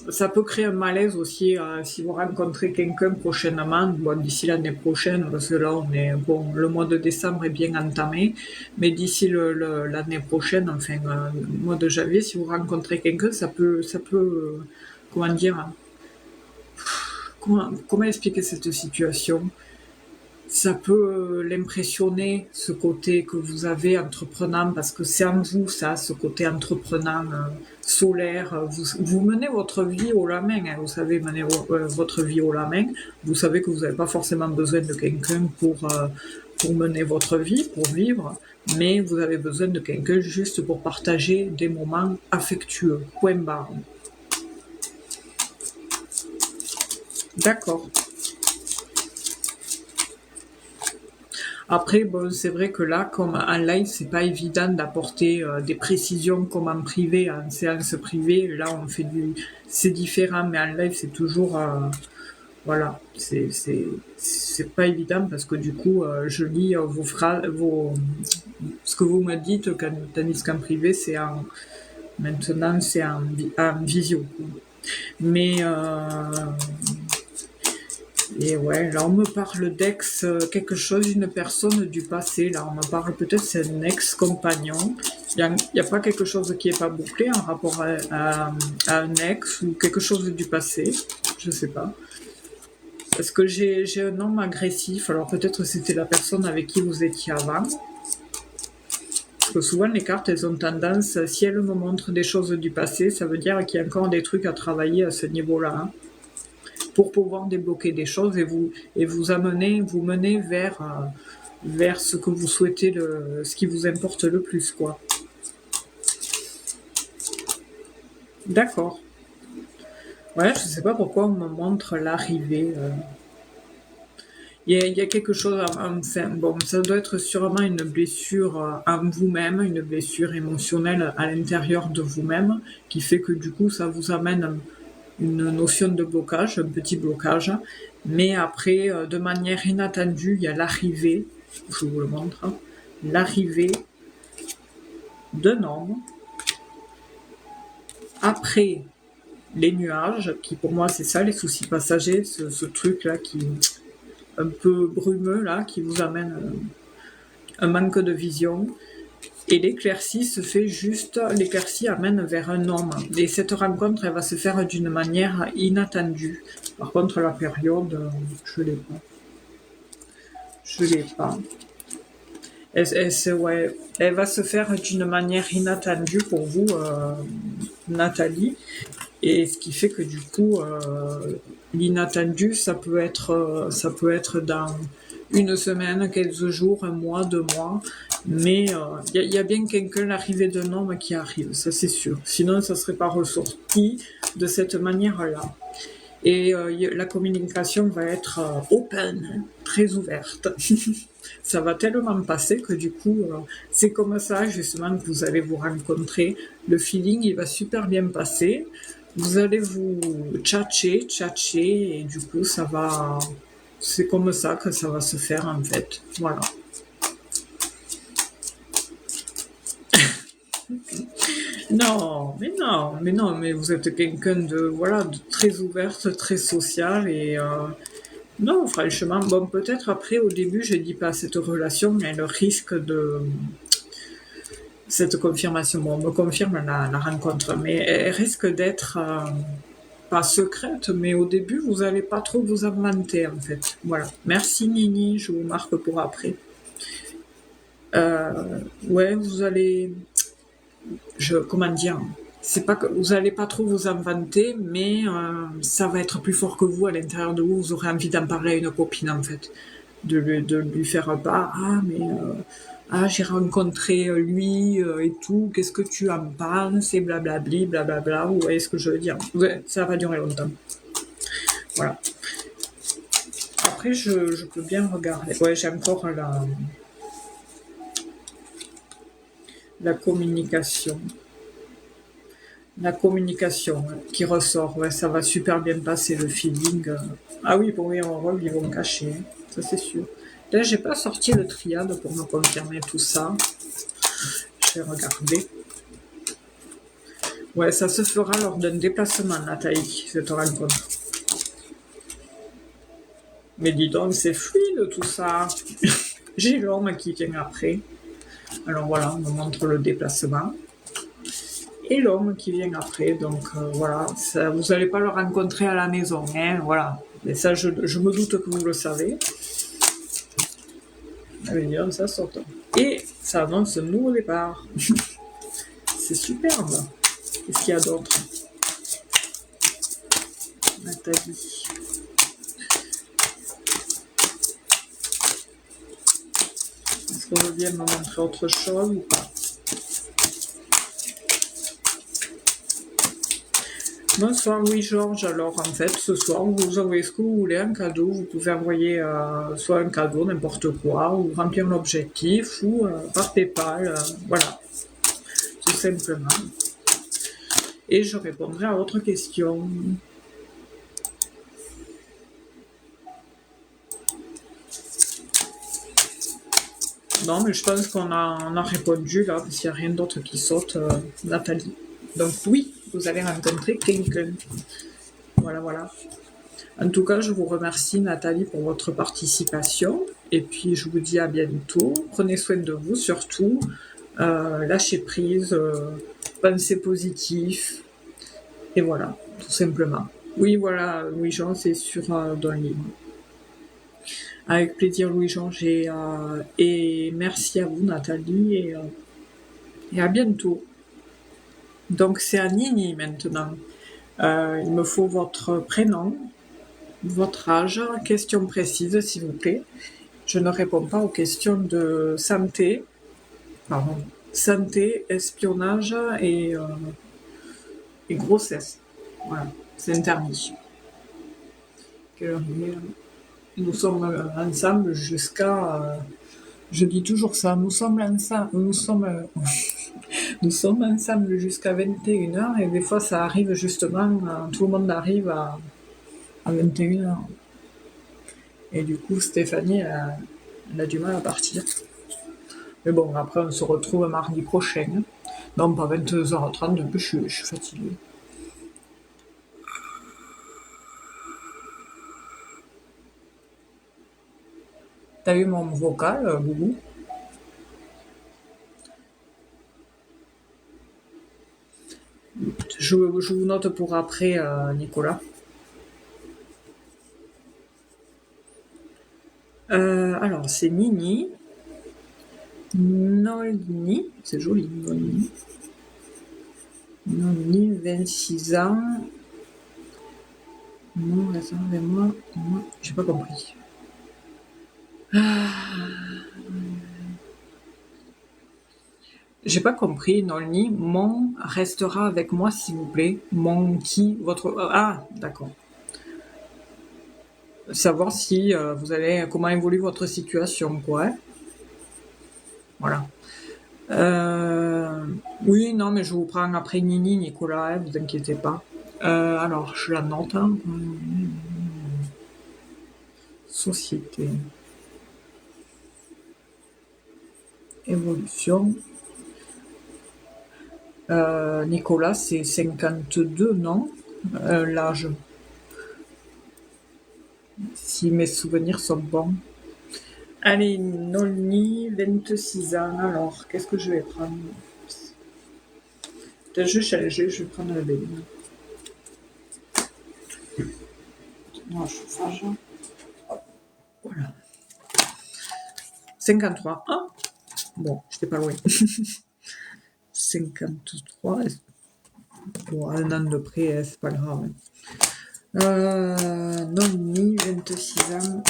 Ça peut créer un malaise aussi si vous rencontrez quelqu'un prochainement, bon, d'ici l'année prochaine, parce que là on est bon, le mois de décembre est bien entamé, mais d'ici l'année prochaine, enfin le mois de janvier, si vous rencontrez quelqu'un, comment dire, comment expliquer cette situation? Ça peut l'impressionner, ce côté que vous avez entreprenant, parce que c'est en vous, ça, ce côté entreprenant, solaire. Vous menez votre vie haut la main, hein, vous savez mener votre vie haut la main. Vous savez que vous n'avez pas forcément besoin de quelqu'un pour mener votre vie, pour vivre, mais vous avez besoin de quelqu'un juste pour partager des moments affectueux. Point barre. D'accord. Après, bon, c'est vrai que là, comme en live, c'est pas évident d'apporter des précisions comme en privé, en séance privée. Là, c'est différent, mais en live, c'est toujours, voilà, c'est pas évident parce que du coup, je lis vos phrases, ce que vous me dites, tandis qu'en privé, maintenant, c'est en visio. Mais et ouais, là on me parle d'ex, quelque chose, d'une personne du passé. Là on me parle peut-être c'est un ex-compagnon. Il y a pas quelque chose qui est pas bouclé en rapport à un ex ou quelque chose du passé. Je sais pas. Parce que j'ai un homme agressif. Alors peut-être c'était la personne avec qui vous étiez avant. Parce que souvent les cartes elles ont tendance, si elles me montrent des choses du passé, ça veut dire qu'il y a encore des trucs à travailler à ce niveau-là. Hein, pour pouvoir débloquer des choses et vous mener vers ce que vous souhaitez, ce qui vous importe le plus, quoi. D'accord. Ouais, je sais pas pourquoi on me montre l'arrivée. Il y a quelque chose, enfin, bon, ça doit être sûrement une blessure en vous-même, une blessure émotionnelle à l'intérieur de vous-même, qui fait que du coup, ça vous amène une notion de blocage, un petit blocage. Mais après, de manière inattendue, il y a l'arrivée, je vous le montre, l'arrivée d'un homme après les nuages, qui pour moi c'est ça les soucis passagers, ce truc là qui un peu brumeux là, qui vous amène un manque de vision. Et l'éclaircie se fait juste, l'éclaircie amène vers un homme. Et cette rencontre, elle va se faire d'une manière inattendue. Par contre, la période, je l'ai pas. Je l'ai pas. Elle va se faire d'une manière inattendue pour vous, Nathalie. Et ce qui fait que du coup, l'inattendu, ça peut être dans une semaine, quelques jours, un mois, 2 mois. Mais il y a bien quelqu'un, l'arrivée d'un homme qui arrive, ça c'est sûr. Sinon, ça serait pas ressorti de cette manière-là. Et la communication va être open, hein, très ouverte. Ça va tellement passer que du coup, c'est comme ça justement que vous allez vous rencontrer. Le feeling, il va super bien passer. Vous allez vous tchatcher, et du coup, c'est comme ça que ça va se faire en fait. Voilà. Non, mais vous êtes quelqu'un de très ouverte, très social et non, franchement, bon, peut-être après, au début, je dis pas cette relation, elle risque de cette confirmation. Bon, on me confirme la rencontre, mais elle risque d'être pas secrète, mais au début, vous allez pas trop vous inventer en fait. Voilà. Merci Nini, je vous marque pour après. Ouais, vous allez comment dire, c'est pas que vous allez pas trop vous inventer, mais ça va être plus fort que vous à l'intérieur de vous. Vous aurez envie d'en parler à une copine en fait, de lui faire part. J'ai rencontré lui et tout. Qu'est-ce que tu en penses? Et blablabli, blablabla. Vous voyez ce que je veux dire? Ouais, ça va durer longtemps. Voilà. Après, je peux bien regarder. Ouais, j'ai encore la communication. La communication qui ressort, ouais, ça va super bien passer le feeling. Ah oui, pour un rôle, ils vont cacher, hein, ça c'est sûr. Là, j'ai pas sorti le triade pour me confirmer tout ça. Je vais regarder. Ouais, ça se fera lors d'un déplacement, Nathalie, cette rencontre. Mais dis donc, c'est fluide tout ça. J'ai l'homme qui vient après. Alors voilà, on me montre le déplacement. Et l'homme qui vient après. Donc voilà, ça, vous n'allez pas le rencontrer à la maison, hein, voilà. Mais ça, je me doute que vous le savez. Allez, dire, ça sort. Et ça annonce un nouveau départ. C'est superbe. Qu'est-ce qu'il y a d'autre, Nathalie? Est-ce qu'on veut bien me montrer autre chose ou pas? Bonsoir Louis-Georges. Alors en fait, ce soir, vous envoyez ce que vous voulez, un cadeau. Vous pouvez envoyer soit un cadeau, n'importe quoi, ou remplir l'objectif, ou par PayPal, voilà, tout simplement. Et je répondrai à votre question. Non, mais je pense qu'on a répondu là, parce qu'il n'y a rien d'autre qui saute, Nathalie. Donc oui, vous allez rencontrer quelqu'un. Voilà, voilà. En tout cas, je vous remercie Nathalie pour votre participation. Et puis, je vous dis à bientôt. Prenez soin de vous surtout. Lâchez prise. Pensez positif. Et voilà, tout simplement. Oui, voilà, Louis-Jean, c'est sur dans le livre. Avec plaisir, Louis-Jean. Et merci à vous, Nathalie. Et à bientôt. Donc, c'est à Nini maintenant. Il me faut votre prénom, votre âge, question précise s'il vous plaît. Je ne réponds pas aux questions de santé, espionnage et grossesse. Voilà, c'est interdit. Quelle heure il est là? Nous sommes ensemble jusqu'à... je dis toujours ça, nous sommes ensemble jusqu'à 21h et des fois ça arrive justement, tout le monde arrive à 21h. Et du coup, Stéphanie, elle a du mal à partir. Mais bon, après, on se retrouve mardi prochain. Non, pas 22h30, depuis je suis fatiguée. T'as eu mon vocal, Boubou? Je vous note pour après, Nicolas. Alors, c'est Nini. Nolni, c'est joli, Nolni. Nolni, 26 ans. Non, attends, avec moi, j'ai pas compris. J'ai pas compris, Nolni. Mon restera avec moi, s'il vous plaît. Mon qui, votre. Ah, d'accord. Savoir si vous allez, comment évolue votre situation, quoi. Hein. Voilà. Oui, non, mais je vous prends après Nini, Nicolas, hein, vous inquiétez pas. Alors, je la note. Hein. Société. Évolution. Nicolas, c'est 52, non? L'âge. Si mes souvenirs sont bons. Allez, Nolni, 26 ans. Alors, qu'est-ce que je vais prendre? Peut-être je vais changer, je vais prendre la belle. Non, chauffage. Voilà. 53. Ah, bon, j'étais pas loin. 53. Bon, un an de près, c'est pas grave. Nolni, 26 ans.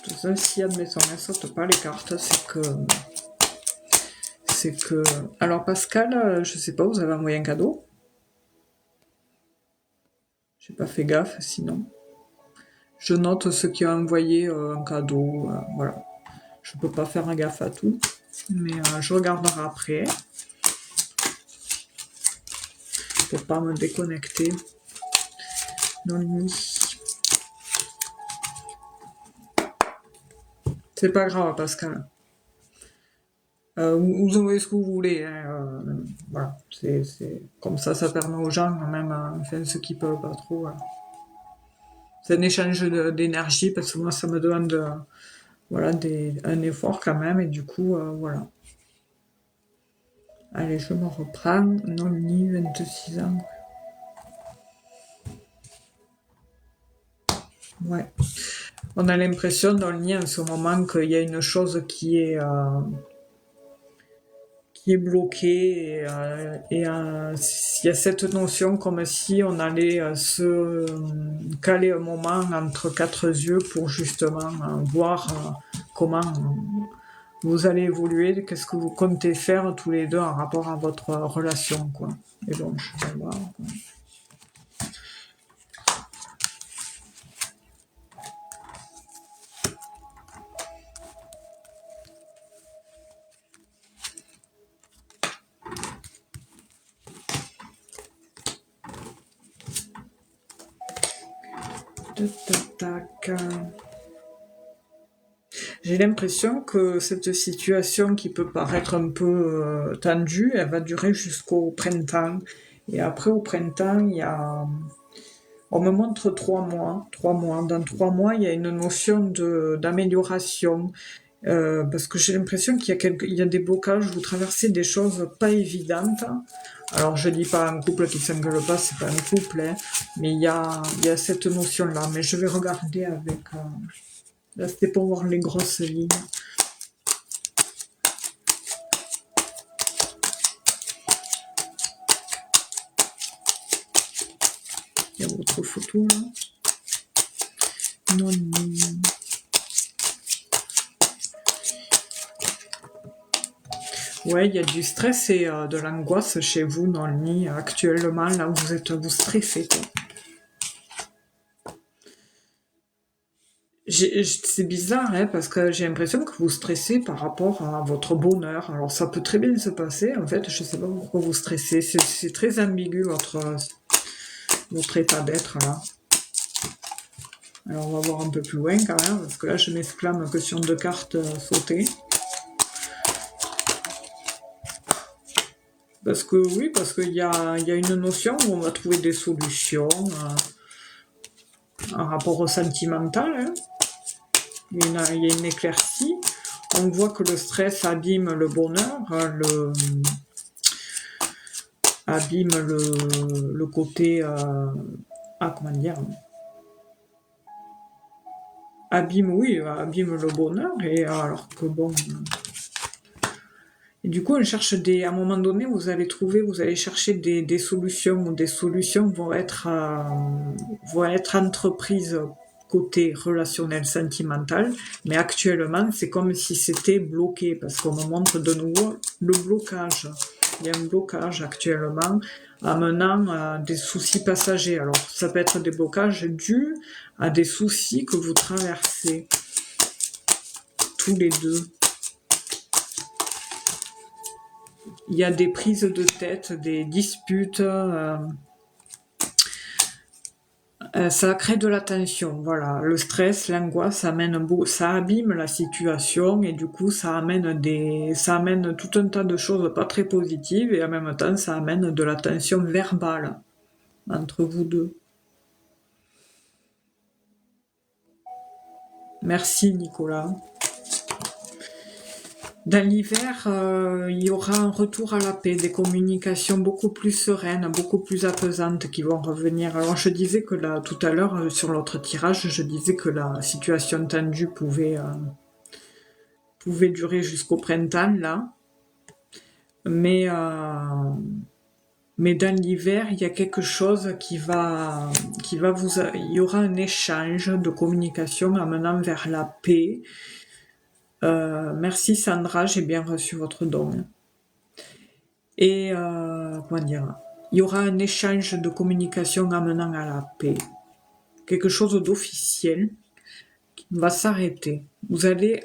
Tout ça, si admettons, elles sautent pas les cartes, c'est que. Alors, Pascal, je sais pas, vous avez envoyé un cadeau? J'ai pas fait gaffe, sinon. Je note ceux qui ont envoyé un cadeau, voilà. Je peux pas faire gaffe à tout, mais je regarderai après pour pas me déconnecter dans le nid. C'est pas grave, Pascal. Vous envoyez ce que vous voulez. Hein, voilà, c'est comme ça permet aux gens quand même, enfin ceux qui peuvent pas trop. C'est un échange d'énergie parce que moi ça me demande voilà un effort quand même et du coup voilà. Allez, je me reprends. Nolni, 26 ans. Ouais. On a l'impression dans le nid en ce moment qu'il y a une chose qui est bloquée et il y a cette notion comme si on allait se caler un moment entre quatre yeux pour justement voir comment vous allez évoluer, qu'est-ce que vous comptez faire tous les deux en rapport à votre relation, quoi. Et bon, je vais voir. Tac. J'ai l'impression que cette situation qui peut paraître un peu tendue, elle va durer jusqu'au printemps. Et après, au printemps, on me montre 3 mois. 3 mois. Dans 3 mois, il y a une notion d'amélioration. Parce que j'ai l'impression qu'il y a des blocages, vous traversez des choses pas évidentes. Alors je dis pas un couple qui s'engueule pas, c'est pas un couple, hein, mais il y a cette notion-là. Mais je vais regarder avec. Là, c'était pour voir les grosses lignes. Il y a votre photo là. Non. Ouais, il y a du stress et de l'angoisse chez vous dans le nid actuellement. Là, vous stressez. Quoi. C'est bizarre, hein, parce que j'ai l'impression que vous stressez par rapport à votre bonheur. Alors ça peut très bien se passer, en fait, je sais pas pourquoi vous stressez. C'est très ambigu votre état d'être là. Alors on va voir un peu plus loin quand même, parce que là je m'exclame que sur 2 cartes sautées. Parce que oui, parce qu'il y a une notion où on va trouver des solutions en rapport au sentimental, hein. Il y a une éclaircie. On voit que le stress abîme le bonheur, abîme le côté, comment dire, abîme le bonheur, et alors que bon. Et du coup, à un moment donné, vous allez chercher des solutions, ou des solutions vont être entreprises côté relationnel, sentimental, mais actuellement, c'est comme si c'était bloqué, parce qu'on me montre de nouveau le blocage. Il y a un blocage actuellement amenant à des soucis passagers. Alors, ça peut être des blocages dus à des soucis que vous traversez tous les deux. Il y a des prises de tête, des disputes, ça crée de la tension, voilà. Le stress, l'angoisse, ça abîme la situation, et du coup, ça amène tout un tas de choses pas très positives, et en même temps, ça amène de la tension verbale entre vous deux. Merci, Nicolas. Dans l'hiver, il y aura un retour à la paix, des communications beaucoup plus sereines, beaucoup plus apaisantes qui vont revenir. Alors je disais que là, tout à l'heure, sur l'autre tirage, je disais que la situation tendue pouvait durer jusqu'au printemps, là. Mais dans l'hiver, il y a quelque chose il y aura un échange de communication amenant vers la paix. Merci Sandra, j'ai bien reçu votre don. Et comment dire, il y aura un échange de communication amenant à la paix. Quelque chose d'officiel qui va s'arrêter. Vous allez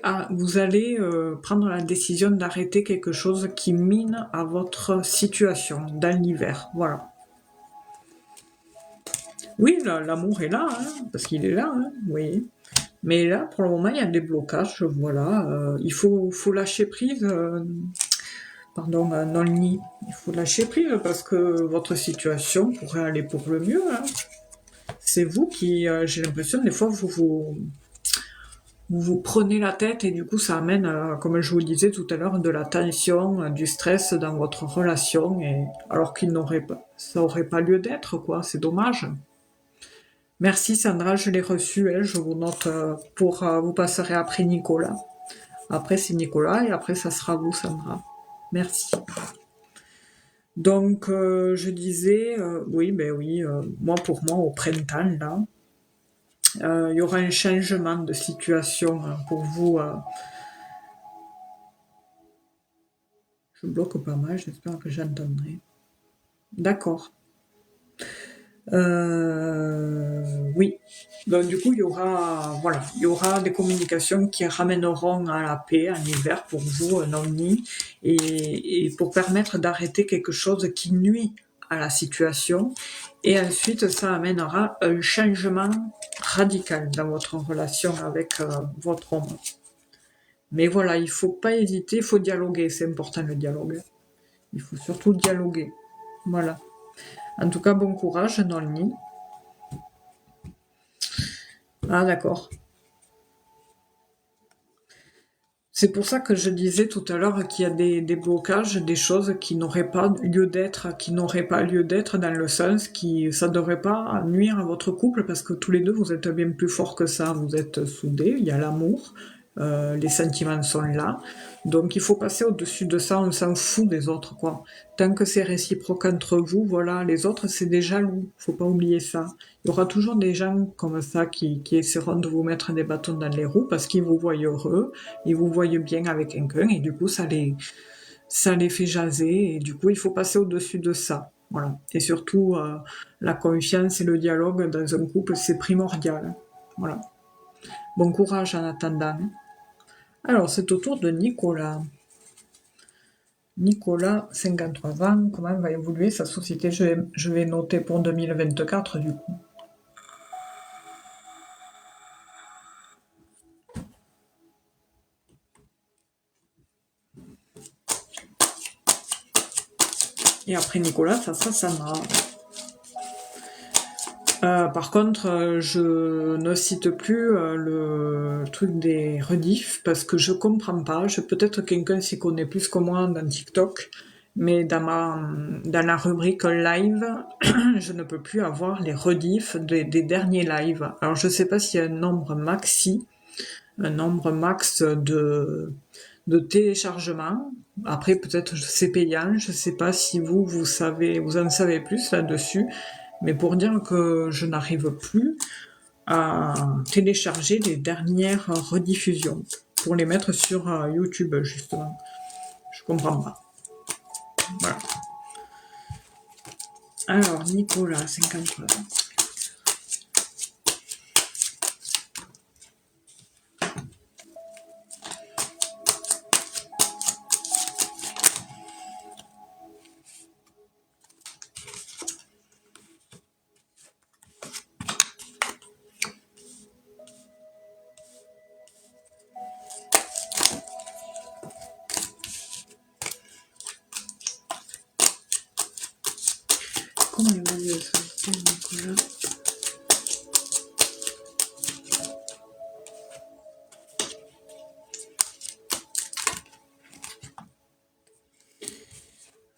prendre la décision d'arrêter quelque chose qui mine à votre situation dans l'hiver. Voilà. Oui, l'amour est là, hein, parce qu'il est là, hein, oui. Mais là, pour le moment, il y a des blocages, voilà. Il faut lâcher prise. Pardon, dans le nid. Il faut lâcher prise parce que votre situation pourrait aller pour le mieux, hein. C'est vous qui, j'ai l'impression, des fois, vous prenez la tête, et du coup, ça amène, comme je vous le disais tout à l'heure, de la tension, du stress dans votre relation, et alors ça aurait pas lieu d'être, quoi. C'est dommage. Merci Sandra, je l'ai reçu, hein, je vous note vous passerez après Nicolas. Après c'est Nicolas, et après ça sera vous Sandra. Merci. Donc je disais, oui, moi pour moi au printemps là, il y aura un changement de situation pour vous. Je bloque pas mal, j'espère que j'entendrai. D'accord. Oui. Donc du coup, il y aura des communications qui ramèneront à la paix en hiver pour vous, Naomi, et pour permettre d'arrêter quelque chose qui nuit à la situation. Et ensuite, ça amènera un changement radical dans votre relation avec votre homme. Mais voilà, il faut pas hésiter, il faut dialoguer, c'est important le dialogue. Il faut surtout dialoguer. Voilà. En tout cas, bon courage dans le nid. Ah d'accord. C'est pour ça que je disais tout à l'heure qu'il y a des blocages, des choses qui n'auraient pas lieu d'être, dans le sens ça ne devrait pas nuire à votre couple, parce que tous les deux vous êtes bien plus forts que ça, vous êtes soudés, il y a l'amour, les sentiments sont là, donc il faut passer au-dessus de ça, on s'en fout des autres, quoi. Tant que c'est réciproque entre vous, voilà, les autres c'est des jaloux, faut pas oublier ça. Il y aura toujours des gens comme ça qui essaieront de vous mettre des bâtons dans les roues parce qu'ils vous voient heureux, ils vous voient bien avec quelqu'un, et du coup ça les fait jaser, et du coup il faut passer au-dessus de ça. Voilà. Et surtout, la confiance et le dialogue dans un couple, c'est primordial. Voilà. Bon courage en attendant. Alors, c'est au tour de Nicolas. Nicolas, 53 ans, comment va évoluer sa société? Je vais noter pour 2024 du coup. Et après Nicolas, ça sera Sandra. Par contre, je ne cite plus le truc des rediffs parce que je comprends pas. Peut-être quelqu'un s'y connaît plus que moi dans TikTok, mais dans la rubrique live, je ne peux plus avoir les rediffs des derniers lives. Alors je sais pas s'il y a un nombre max de téléchargement. Après peut-être c'est payant. Je sais pas si vous en savez plus là-dessus. Mais pour dire que je n'arrive plus à télécharger les dernières rediffusions pour les mettre sur YouTube, justement. Je comprends pas. Voilà. Alors, Nicolas, 53 ans. Comment évoluer la société, Nicolas?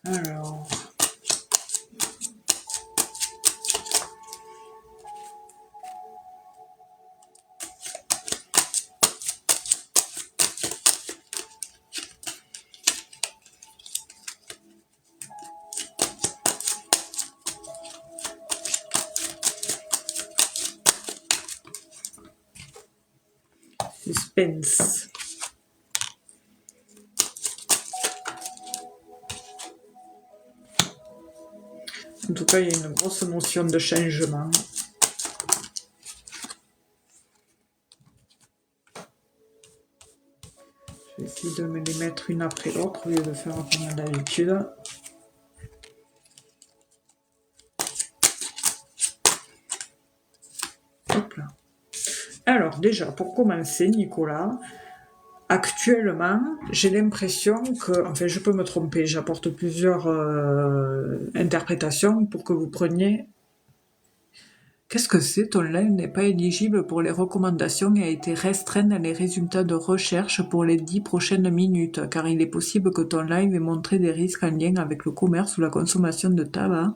Alors... Suspense. En tout cas, il y a une grosse notion de changement. Je vais essayer de me les mettre une après l'autre au lieu de faire comme d'habitude. Hop là. Alors déjà, pour commencer, Nicolas, actuellement, j'ai l'impression que, enfin je peux me tromper, j'apporte plusieurs interprétations pour que vous preniez... Qu'est-ce que c'est? Ton live n'est pas éligible pour les recommandations et a été restreint dans les résultats de recherche pour les 10 prochaines minutes, car il est possible que ton live ait montré des risques en lien avec le commerce ou la consommation de tabac.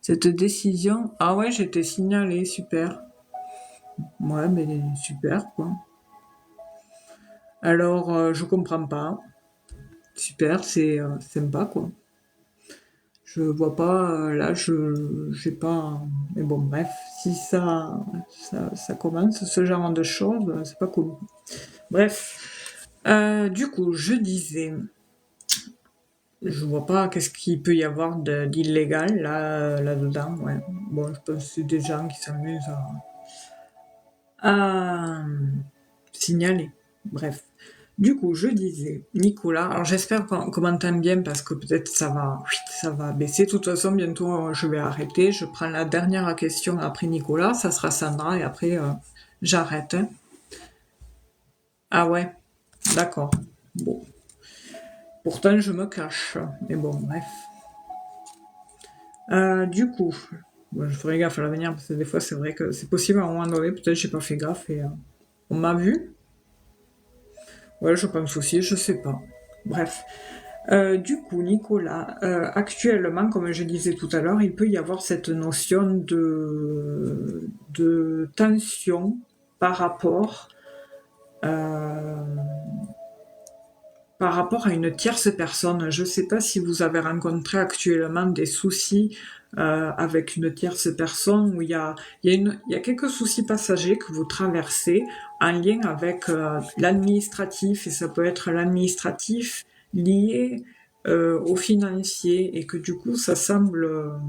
Cette décision... Ah ouais, j'ai été signalé, super. Ouais, mais super, quoi. Alors, je comprends pas. Super, c'est sympa, quoi. Je vois pas, là, j'ai pas... Mais bon, bref, si ça commence, ce genre de choses, c'est pas cool. Bref, du coup, je disais, je vois pas qu'est-ce qu'il peut y avoir d'illégal là-dedans, ouais. Bon, je pense que c'est des gens qui s'amusent à signaler. Bref. Du coup, je disais, Nicolas, alors j'espère qu'on m'entend bien parce que peut-être ça va baisser. De toute façon, bientôt je vais arrêter. Je prends la dernière question après Nicolas, ça sera Sandra et après j'arrête. Hein. Ah ouais, d'accord. Bon. Pourtant, je me cache. Mais bon, bref. Du coup, bon, je ferai gaffe à l'avenir parce que des fois, c'est vrai que c'est possible à un moment donné, peut-être j'ai pas fait gaffe et on m'a vu. Ouais, je pense aussi, je sais pas. Bref. Du coup, Nicolas, actuellement, comme je disais tout à l'heure, il peut y avoir cette notion de tension par rapport, euh, par rapport à une tierce personne. Je ne sais pas si vous avez rencontré actuellement des soucis avec une tierce personne où il y a quelques soucis passagers que vous traversez en lien avec l'administratif, et ça peut être l'administratif lié au financier, et que du coup ça semble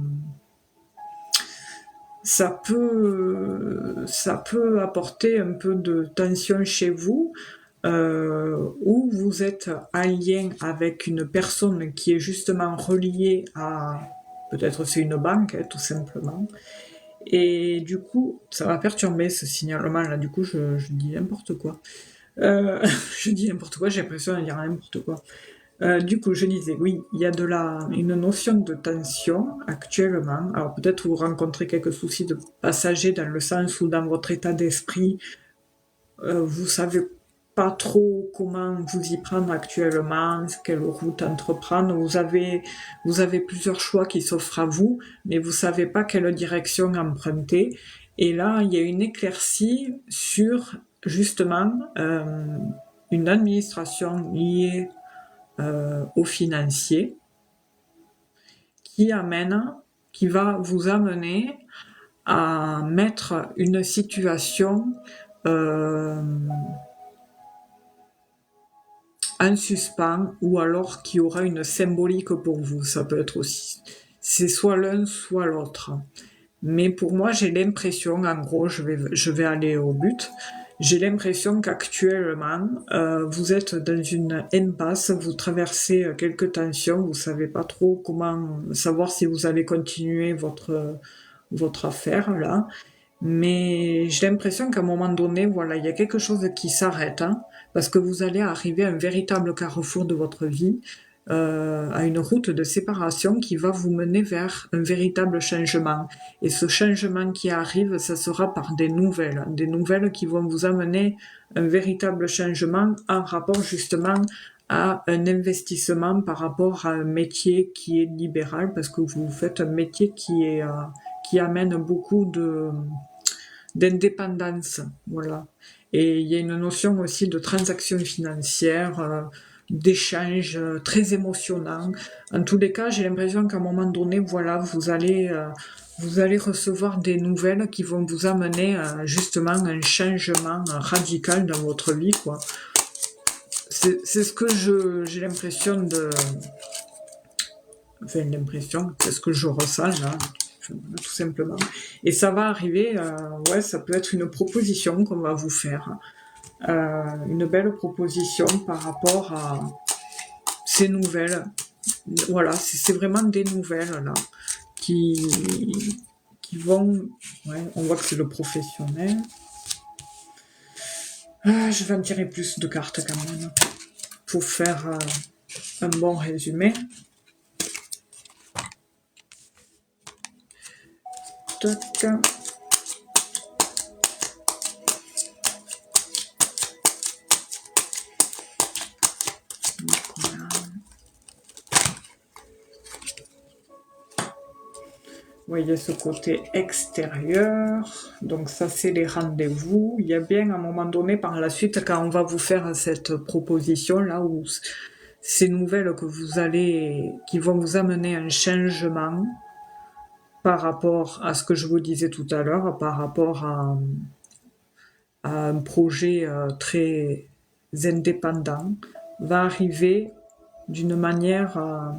ça peut apporter un peu de tension chez vous, où vous êtes en lien avec une personne qui est justement reliée à, peut-être c'est une banque, hein, tout simplement. Et du coup, ça va perturber ce signalement-là. Du coup, je dis n'importe quoi. Je dis n'importe quoi, j'ai l'impression de dire n'importe quoi. Du coup, je disais, oui, il y a une notion de tension actuellement. Alors peut-être vous rencontrez quelques soucis de passagers dans le sens où dans votre état d'esprit, vous savez pas trop comment vous y prendre actuellement, quelle route entreprendre. Vous avez plusieurs choix qui s'offrent à vous, mais vous savez pas quelle direction emprunter. Et là, il y a une éclaircie sur justement une administration liée au financier qui va vous amener à mettre une situation en suspens ou alors qui aura une symbolique pour vous. Ça peut être aussi, c'est soit l'un soit l'autre. Mais pour moi, j'ai l'impression, en gros, je vais aller au but. J'ai l'impression qu'actuellement, vous êtes dans une impasse, vous traversez quelques tensions, vous savez pas trop comment savoir si vous allez continuer votre affaire là. Mais j'ai l'impression qu'à un moment donné, voilà, il y a quelque chose qui s'arrête, hein, parce que vous allez arriver à un véritable carrefour de votre vie, à une route de séparation qui va vous mener vers un véritable changement. Et ce changement qui arrive, ça sera par des nouvelles qui vont vous amener un véritable changement en rapport justement à un investissement par rapport à un métier qui est libéral, parce que vous faites un métier qui amène beaucoup d'indépendance, voilà. Et il y a une notion aussi de transaction financière, d'échange très émotionnant. En tous les cas, j'ai l'impression qu'à un moment donné, voilà, vous allez recevoir des nouvelles qui vont vous amener justement un changement radical dans votre vie, quoi. C'est ce que j'ai l'impression de, enfin l'impression, c'est ce que je ressens là, tout simplement. Et ça va arriver, ouais, ça peut être une proposition qu'on va vous faire, une belle proposition par rapport à ces nouvelles. Voilà, c'est vraiment des nouvelles là qui vont. Ouais, on voit que c'est le professionnel. Je vais en tirer plus de cartes quand même pour faire un bon résumé. Tac. Vous voyez ce côté extérieur, donc ça c'est les rendez-vous. Il y a bien à un moment donné par la suite quand on va vous faire cette proposition là où ces nouvelles qui vont vous amener un changement par rapport à ce que je vous disais tout à l'heure, par rapport à un projet très indépendant, va arriver d'une manière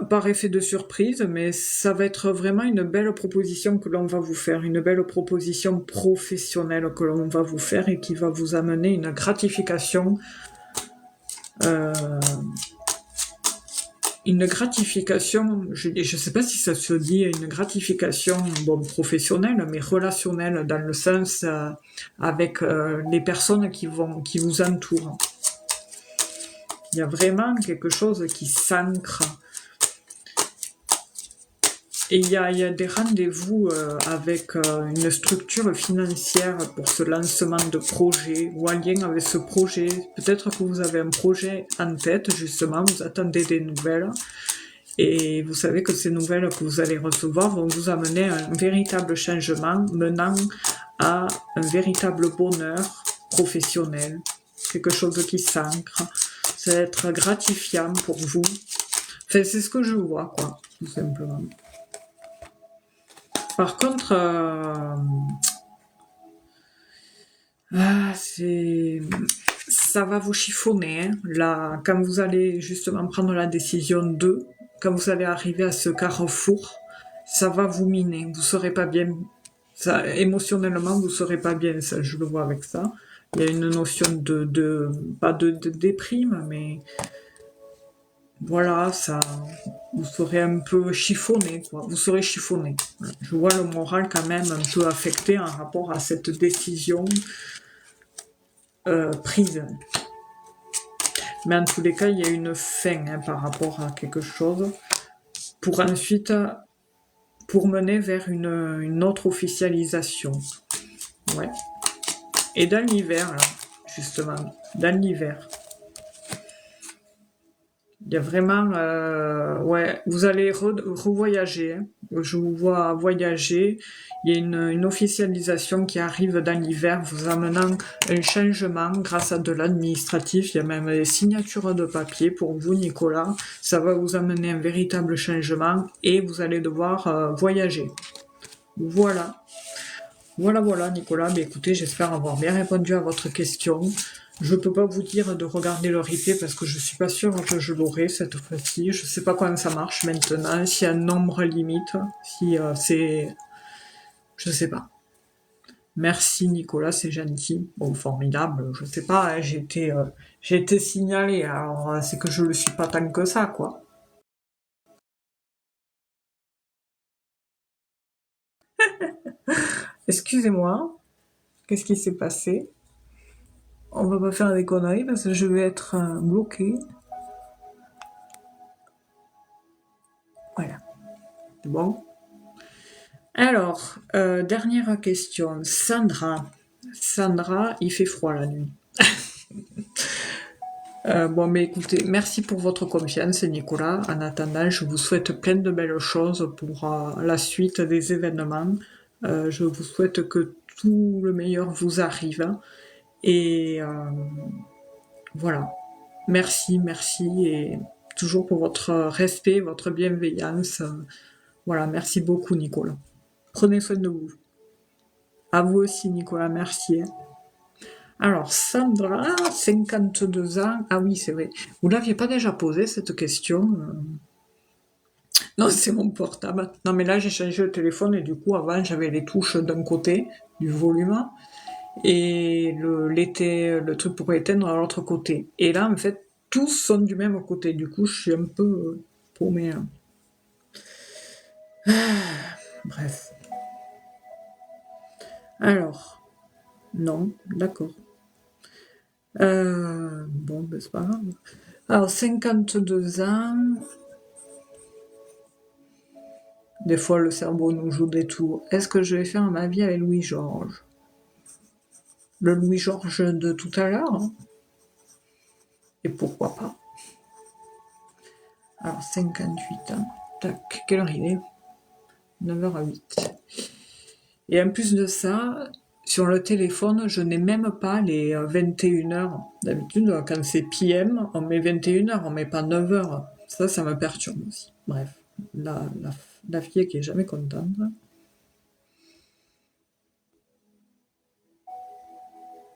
par effet de surprise, mais ça va être vraiment une belle proposition que l'on va vous faire, une belle proposition professionnelle que l'on va vous faire et qui va vous amener une gratification, je ne sais pas si ça se dit, une gratification bon, professionnelle, mais relationnelle dans le sens avec les personnes qui vous entourent. Il y a vraiment quelque chose qui s'ancre. Et il y a des rendez-vous avec une structure financière pour ce lancement de projet ou en lien avec ce projet. Peut-être que vous avez un projet en tête, justement, vous attendez des nouvelles et vous savez que ces nouvelles que vous allez recevoir vont vous amener à un véritable changement menant à un véritable bonheur professionnel, quelque chose qui s'ancre. Ça va être gratifiant pour vous. Enfin, c'est ce que je vois, quoi, tout simplement. Par contre, ça va vous chiffonner. Hein. Là, quand vous allez justement prendre la décision quand vous allez arriver à ce carrefour, ça va vous miner. Vous serez pas bien. Ça, émotionnellement, vous serez pas bien. Ça, je le vois avec ça. Il y a une notion pas de déprime, mais voilà, ça, vous serez un peu chiffonné, quoi. Vous serez chiffonné. Voilà. Je vois le moral quand même un peu affecté en rapport à cette décision prise. Mais en tous les cas, il y a une fin par rapport à quelque chose pour ensuite pour mener vers une autre officialisation. Ouais. Et dans l'hiver, là, justement, dans l'hiver, il y a vraiment, ouais, vous allez revoyager. Hein. Je vous vois voyager. Il y a une officialisation qui arrive dans l'hiver, vous amenant un changement grâce à de l'administratif. Il y a même des signatures de papier pour vous, Nicolas. Ça va vous amener un véritable changement et vous allez devoir voyager. Voilà. Voilà, Nicolas. Mais écoutez, j'espère avoir bien répondu à votre question. Je peux pas vous dire de regarder le replay parce que je suis pas sûre que je l'aurai cette fois-ci. Je sais pas comment ça marche maintenant, s'il y a un nombre limite, si c'est... Je sais pas. Merci Nicolas, c'est gentil. Bon, formidable, je sais pas, hein, j'ai été signalé, alors c'est que je le suis pas tant que ça, quoi. Excusez-moi, qu'est-ce qui s'est passé? On va pas faire des conneries parce que je vais être bloquée. Voilà, c'est bon. Alors, dernière question. Sandra, il fait froid la nuit. Bon, mais écoutez, merci pour votre confiance, Nicolas. En attendant, je vous souhaite plein de belles choses pour la suite des événements. Je vous souhaite que tout le meilleur vous arrive. Et voilà. Merci, et toujours pour votre respect, votre bienveillance. Voilà, merci beaucoup, Nicolas. Prenez soin de vous. À vous aussi, Nicolas, merci. Alors, Sandra, 52 ans. Ah oui, c'est vrai. Vous l'aviez pas déjà posé, cette question? Non, c'est mon portable. Non, mais là, j'ai changé le téléphone et du coup, avant, j'avais les touches d'un côté, du volume, et le truc pour éteindre de l'autre côté. Et là, en fait, tous sont du même côté. Du coup, je suis un peu paumée. Hein. Bref. Alors, non, d'accord. Bon, ben, c'est pas grave. Alors, 52 ans. Des fois, le cerveau nous joue des tours. Est-ce que je vais faire ma vie avec Louis-Georges? Le Louis-Georges de tout à l'heure? Hein. Et pourquoi pas? Alors, 58 ans. Tac, quelle heure il est? 9h08. Et en plus de ça, sur le téléphone, je n'ai même pas les 21h. D'habitude, quand c'est PM, on met 21h, on met pas 9h. Ça me perturbe aussi. Bref, la fille qui est jamais contente.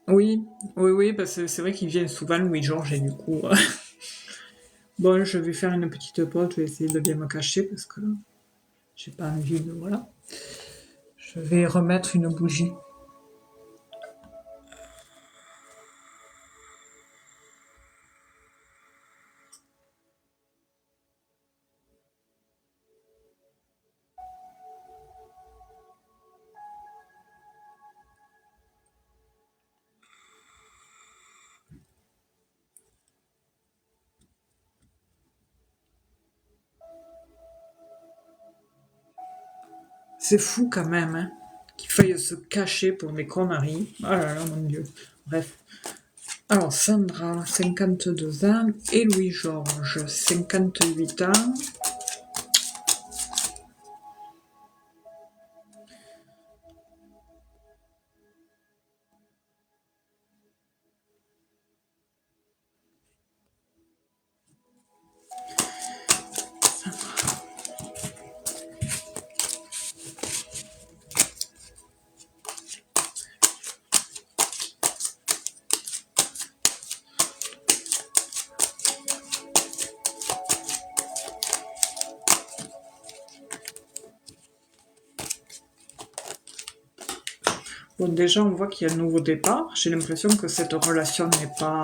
Oui, parce que c'est vrai qu'il vient souvent, Louis-Georges, et du coup... Bon, je vais faire une petite pause, je vais essayer de bien me cacher, parce que j'ai pas envie de... Voilà. Je vais remettre une bougie. C'est fou quand même, hein, qu'il faille se cacher pour mes conneries. Oh là là, mon Dieu. Bref. Alors, Sandra, 52 ans, et Louis-Georges, 58 ans. Bon, déjà, on voit qu'il y a un nouveau départ. J'ai l'impression que cette relation n'est pas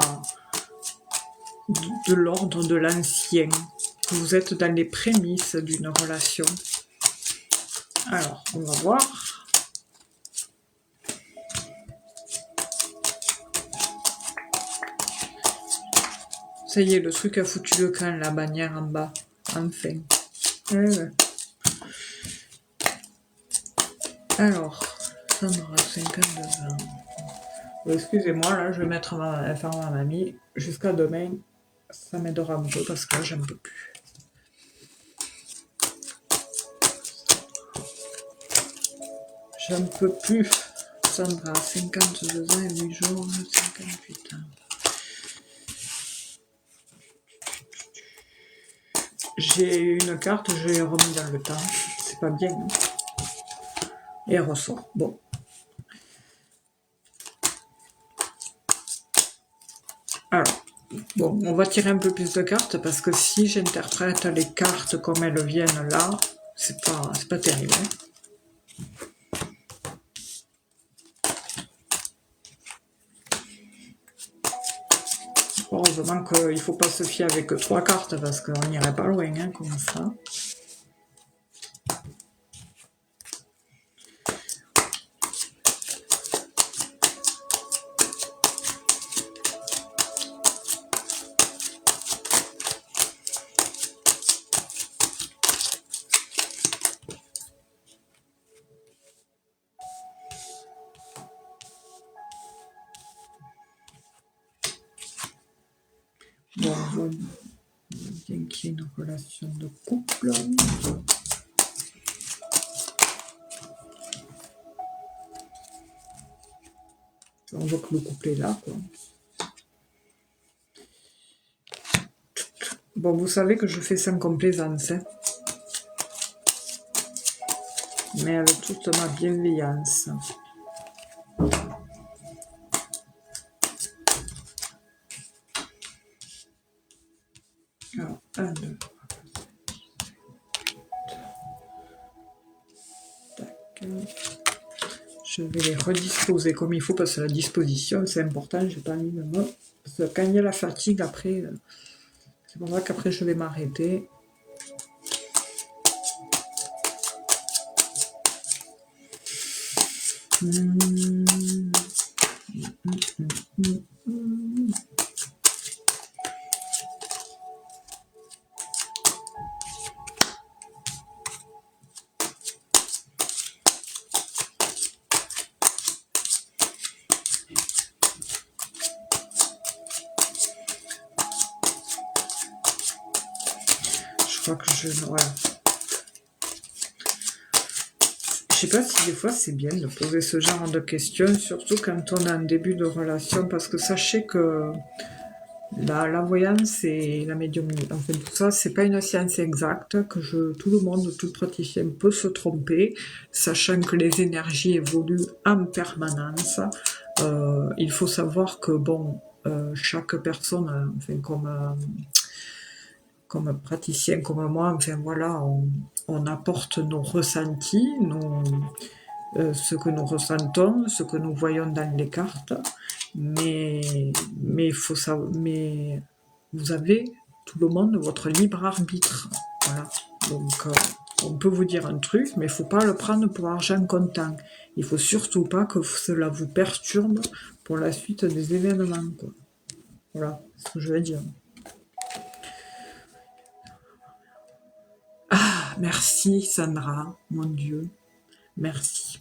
de l'ordre de l'ancien. Vous êtes dans les prémices d'une relation. Alors, on va voir. Ça y est, le truc a foutu le camp, la bannière en bas. Enfin. Ouais. Alors, Sandra, 52 ans. Bon, excusez-moi, là, je vais mettre faire ma mamie. Jusqu'à demain, ça m'aidera un peu parce que là, j'en peux plus. J'en peux plus. Sandra, 52 ans et 8 jours, 58 ans. J'ai une carte, je l'ai remis dans le temps. C'est pas bien. Hein. Et elle ressort. Bon. Alors, bon, on va tirer un peu plus de cartes parce que si j'interprète les cartes comme elles viennent là, c'est pas terrible. Hein. Heureusement qu'il ne faut pas se fier avec 3 cartes parce qu'on n'irait pas loin, hein, comme ça. Bon, on voit bien qu'il y ait une relation de couple. On voit que le couple est là, quoi. Bon, vous savez que je fais sans complaisance, hein. Mais avec toute ma bienveillance. Alors, 1, 2. Tac. Je vais les redisposer comme il faut parce que la disposition, c'est important. J'ai pas envie de me... Parce que quand il y a la fatigue, après, c'est pour ça qu'après, je vais m'arrêter. Je crois que je... Voilà. Je sais pas si des fois c'est bien de poser ce genre de questions, surtout quand on a un début de relation, parce que sachez que la voyance et la médiumnie, en fait tout ça, c'est pas une science exacte, que tout le monde, tout praticien peut se tromper, sachant que les énergies évoluent en permanence. Il faut savoir que bon, chaque personne, enfin comme praticien comme moi, enfin voilà, on apporte nos ressentis, ce que nous ressentons, ce que nous voyons dans les cartes, mais vous avez tout le monde votre libre arbitre, voilà. Donc on peut vous dire un truc, mais il faut pas le prendre pour argent comptant. Il faut surtout pas que cela vous perturbe pour la suite des événements, quoi. Voilà ce que je veux dire. Merci Sandra, mon Dieu, merci.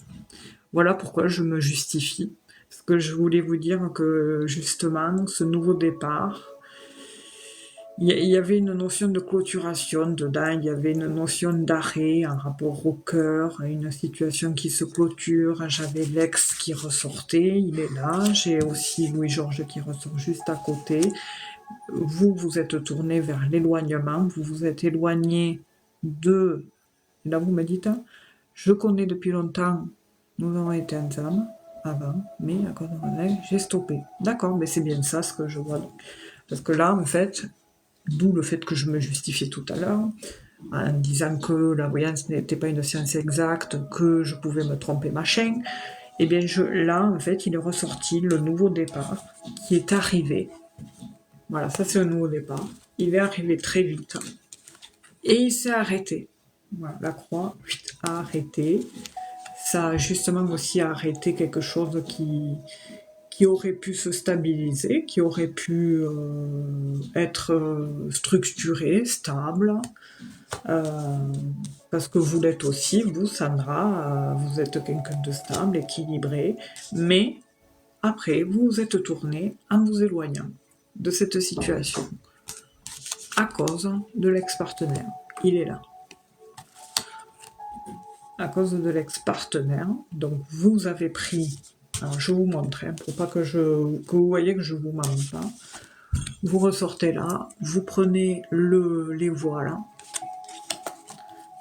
Voilà pourquoi je me justifie. Parce que je voulais vous dire que justement, ce nouveau départ, il y avait une notion de clôturation dedans, il y avait une notion d'arrêt en rapport au cœur, une situation qui se clôture. J'avais l'ex qui ressortait, il est là. J'ai aussi Louis-Georges qui ressort juste à côté. Vous êtes tourné vers l'éloignement, vous vous êtes éloigné de... Là, vous me dites, je connais depuis longtemps, nous avons été ensemble avant, mais à cause de mon ex, j'ai stoppé. D'accord, mais c'est bien ça ce que je vois. Donc. Parce que là, en fait, d'où le fait que je me justifiais tout à l'heure, en disant que la voyance n'était pas une science exacte, que je pouvais me tromper, machin. Et bien là, en fait, il est ressorti le nouveau départ qui est arrivé. Voilà, ça c'est le nouveau départ. Il est arrivé très vite. Et il s'est arrêté. Voilà, la croix a arrêté. Ça a justement aussi arrêté quelque chose qui aurait pu se stabiliser, qui aurait pu être structuré, stable. Parce que vous l'êtes aussi, vous, Sandra, vous êtes quelqu'un de stable, équilibré, mais après, vous vous êtes tourné en vous éloignant de cette situation à cause de l'ex-partenaire. Il est là. À cause de l'ex-partenaire, donc vous avez pris, alors je vous montre, pour pas que vous voyez que je vous mente pas, vous ressortez là, vous prenez les voiles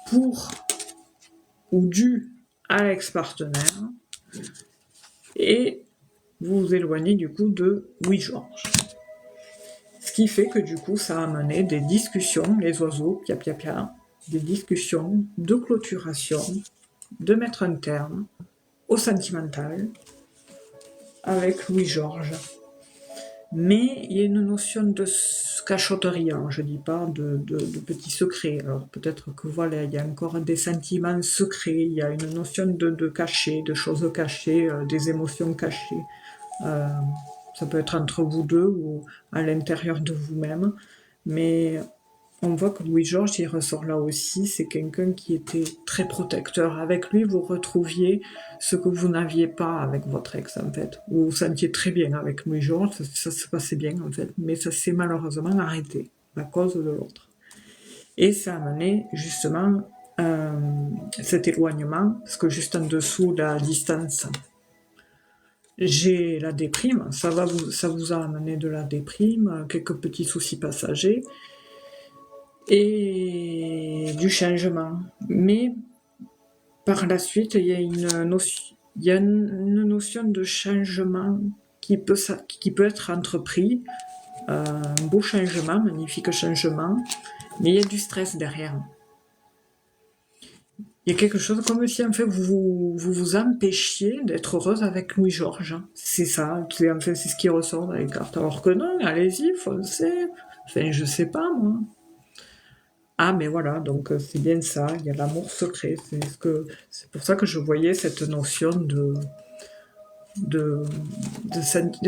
pour ou dû à l'ex-partenaire et vous vous éloignez du coup de Oui Georges. Ce qui fait que du coup ça a amené des discussions, les oiseaux, pia pia pia, des discussions de clôturation, de mettre un terme au sentimental avec Louis-Georges. Mais il y a une notion de cachotterie, alors je dis pas de petits secrets. Alors peut-être que voilà, il y a encore des sentiments secrets, il y a une notion de cachet, de choses cachées, des émotions cachées. Ça peut être entre vous deux ou à l'intérieur de vous-même. Mais on voit que Louis-Georges, il ressort là aussi, c'est quelqu'un qui était très protecteur. Avec lui, vous retrouviez ce que vous n'aviez pas avec votre ex, en fait. Vous vous sentiez très bien avec Louis-Georges, ça se passait bien, en fait, mais ça s'est malheureusement arrêté à cause de l'autre. Et ça a amené, justement, cet éloignement, parce que juste en dessous de la distance, j'ai la déprime, ça vous a amené de la déprime, quelques petits soucis passagers, et du changement. Mais par la suite, il y a une notion de changement qui peut être entrepris, un beau changement, magnifique changement, mais il y a du stress derrière. Il y a quelque chose comme si en fait vous empêchiez d'être heureuse avec Louis-Georges. C'est ça, en fait, c'est ce qui ressort dans les cartes. Alors que non, allez-y, foncez. Enfin, je sais pas moi. Ah, mais voilà, donc c'est bien ça, il y a l'amour secret. C'est pour ça que je voyais cette notion de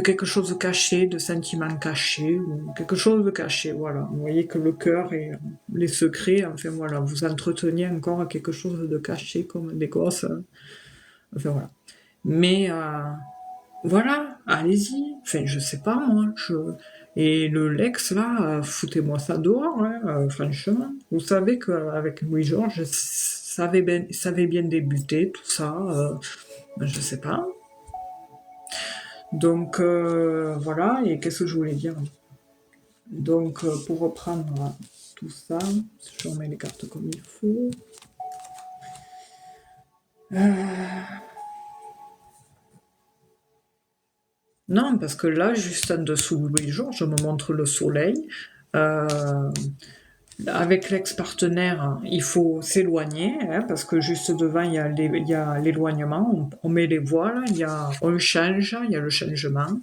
quelque chose de caché, de sentiment caché, ou quelque chose de caché, voilà. Vous voyez que le cœur et les secrets, enfin voilà, vous entreteniez encore quelque chose de caché comme des gosses. Enfin voilà. Mais voilà, allez-y. Enfin, je sais pas moi. Et le Lex là, foutez-moi ça dehors, hein, franchement. Vous savez qu'avec Louis-Georges, ça avait bien débuté, tout ça. Je sais pas. Donc voilà, et qu'est-ce que je voulais dire? Donc pour reprendre tout ça, je remets les cartes comme il faut. Non, parce que là, juste en dessous de Louis-Georges, je me montre le soleil. Avec l'ex-partenaire, il faut s'éloigner, hein, parce que juste devant, il y a l'éloignement, on met les voiles, on change, il y a le changement.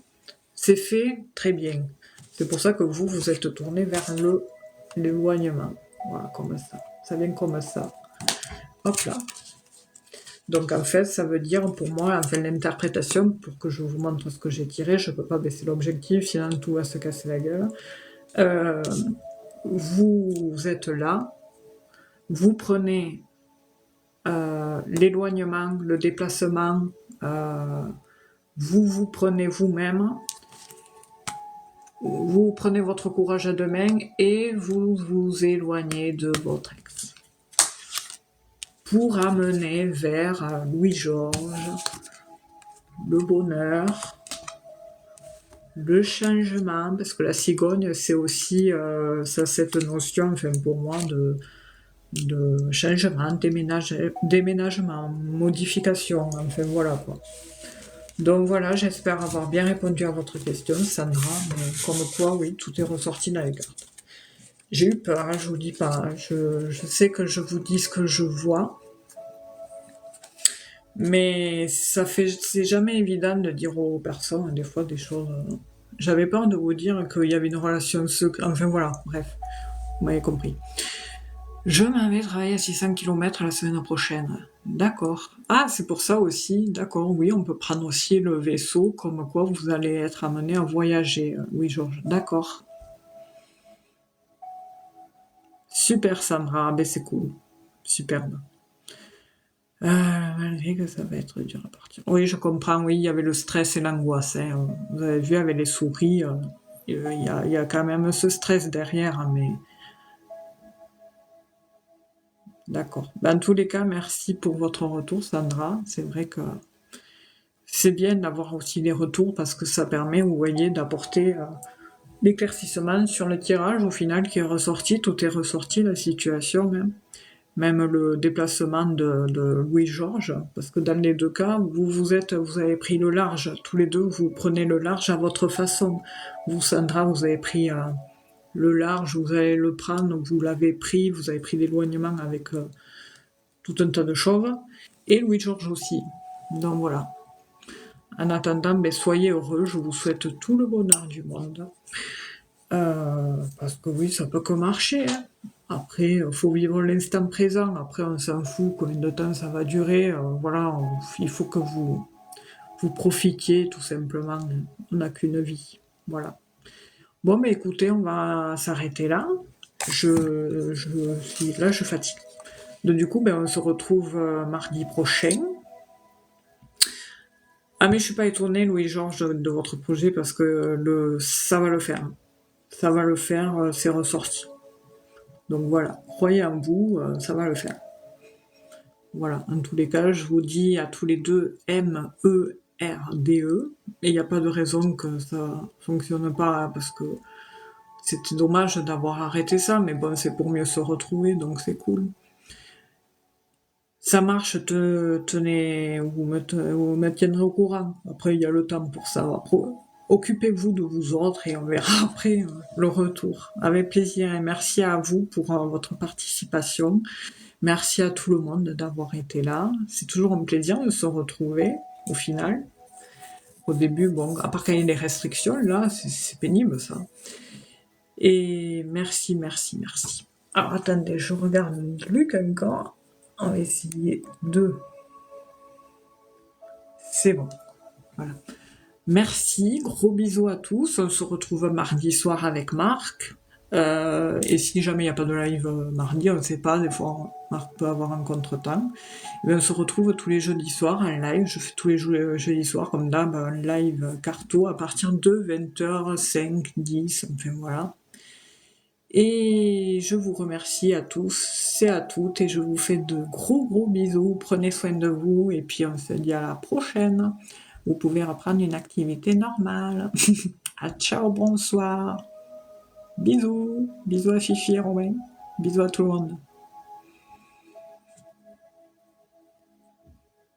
C'est fait très bien. C'est pour ça que vous êtes tourné vers l'éloignement. Voilà, comme ça. Ça vient comme ça. Hop là. Donc en fait, ça veut dire pour moi, enfin l'interprétation, pour que je vous montre ce que j'ai tiré, je ne peux pas baisser l'objectif, sinon tout va se casser la gueule. Vous êtes là, vous prenez l'éloignement, le déplacement, vous prenez vous-même, vous prenez votre courage à deux mains et vous vous éloignez de votre ex. Pour amener vers Louis-Georges le bonheur, le changement, parce que la cigogne, c'est aussi ça, cette notion, enfin pour moi, de changement, déménagement, modification, enfin voilà quoi. Donc voilà, j'espère avoir bien répondu à votre question, Sandra, mais comme quoi, oui, tout est ressorti dans les cartes. J'ai eu peur, je vous dis pas, je sais que je vous dis ce que je vois, Mais c'est jamais évident de dire aux personnes des fois des choses. J'avais peur de vous dire qu'il y avait une relation secrète. Enfin voilà, bref, vous m'avez compris. Je m'en vais travailler à 600 km la semaine prochaine. D'accord. Ah, c'est pour ça aussi. D'accord, oui, on peut prendre aussi le vaisseau, comme quoi vous allez être amené à voyager. Oui, Georges, d'accord. Super, Sandra. Ah, ben, c'est cool. Superbe. Malgré que ça va être dur à partir. Oui, je comprends. Oui, il y avait le stress et l'angoisse. Hein. Vous avez vu avec les souris, il y a quand même ce stress derrière. Hein, mais d'accord. Dans tous les cas, merci pour votre retour, Sandra. C'est vrai que c'est bien d'avoir aussi les retours parce que ça permet, vous voyez, d'apporter l'éclaircissement sur le tirage au final qui est ressorti. Tout est ressorti, la situation. Hein. Même le déplacement de Louis-Georges, parce que dans les deux cas, vous avez pris le large, tous les deux, vous prenez le large à votre façon. Vous, Sandra, vous avez pris le large, vous allez le prendre, vous l'avez pris, vous avez pris l'éloignement avec tout un tas de choses, et Louis-Georges aussi. Donc voilà. En attendant, ben, soyez heureux, je vous souhaite tout le bonheur du monde. Parce que oui, ça peut que marcher. Hein. Après, il faut vivre l'instant présent. Après, on s'en fout combien de temps ça va durer. Voilà, il faut que vous profitiez tout simplement. On n'a qu'une vie. Voilà. Bon, mais écoutez, on va s'arrêter là. Là, je fatigue. Donc, du coup, ben, on se retrouve mardi prochain. Ah, mais je suis pas étonnée, Louis-Georges, de votre projet parce que ça va le faire. Ça va le faire, c'est ressorti. Donc voilà, croyez en vous, ça va le faire. Voilà, en tous les cas, je vous dis à tous les deux MERDE, et il n'y a pas de raison que ça fonctionne pas, parce que c'était dommage d'avoir arrêté ça, mais bon, c'est pour mieux se retrouver, donc c'est cool. Ça marche, vous me tiendrez au courant. Après, il y a le temps pour ça. Après, occupez-vous de vous autres et on verra après le retour. Avec plaisir et merci à vous pour votre participation. Merci à tout le monde d'avoir été là. C'est toujours un plaisir de se retrouver au final. Au début, bon, à part quand il y a des restrictions, là, c'est pénible ça. Et merci, merci, merci. Alors attendez, je regarde Luc encore. On va essayer de... C'est bon. Voilà. Merci, gros bisous à tous. On se retrouve mardi soir avec Marc. Et si jamais il n'y a pas de live mardi, on ne sait pas, des fois Marc peut avoir un contretemps. On se retrouve tous les jeudis soirs en live. Je fais tous les jeudis soirs, comme d'hab, un live carto à partir de 20h05, 10, enfin voilà. Et je vous remercie à tous et à toutes et je vous fais de gros bisous. Prenez soin de vous et puis on se dit à la prochaine. Vous pouvez reprendre une activité normale. À ciao, bonsoir. Bisous. Bisous à Fifi et Romain. Bisous à tout le monde.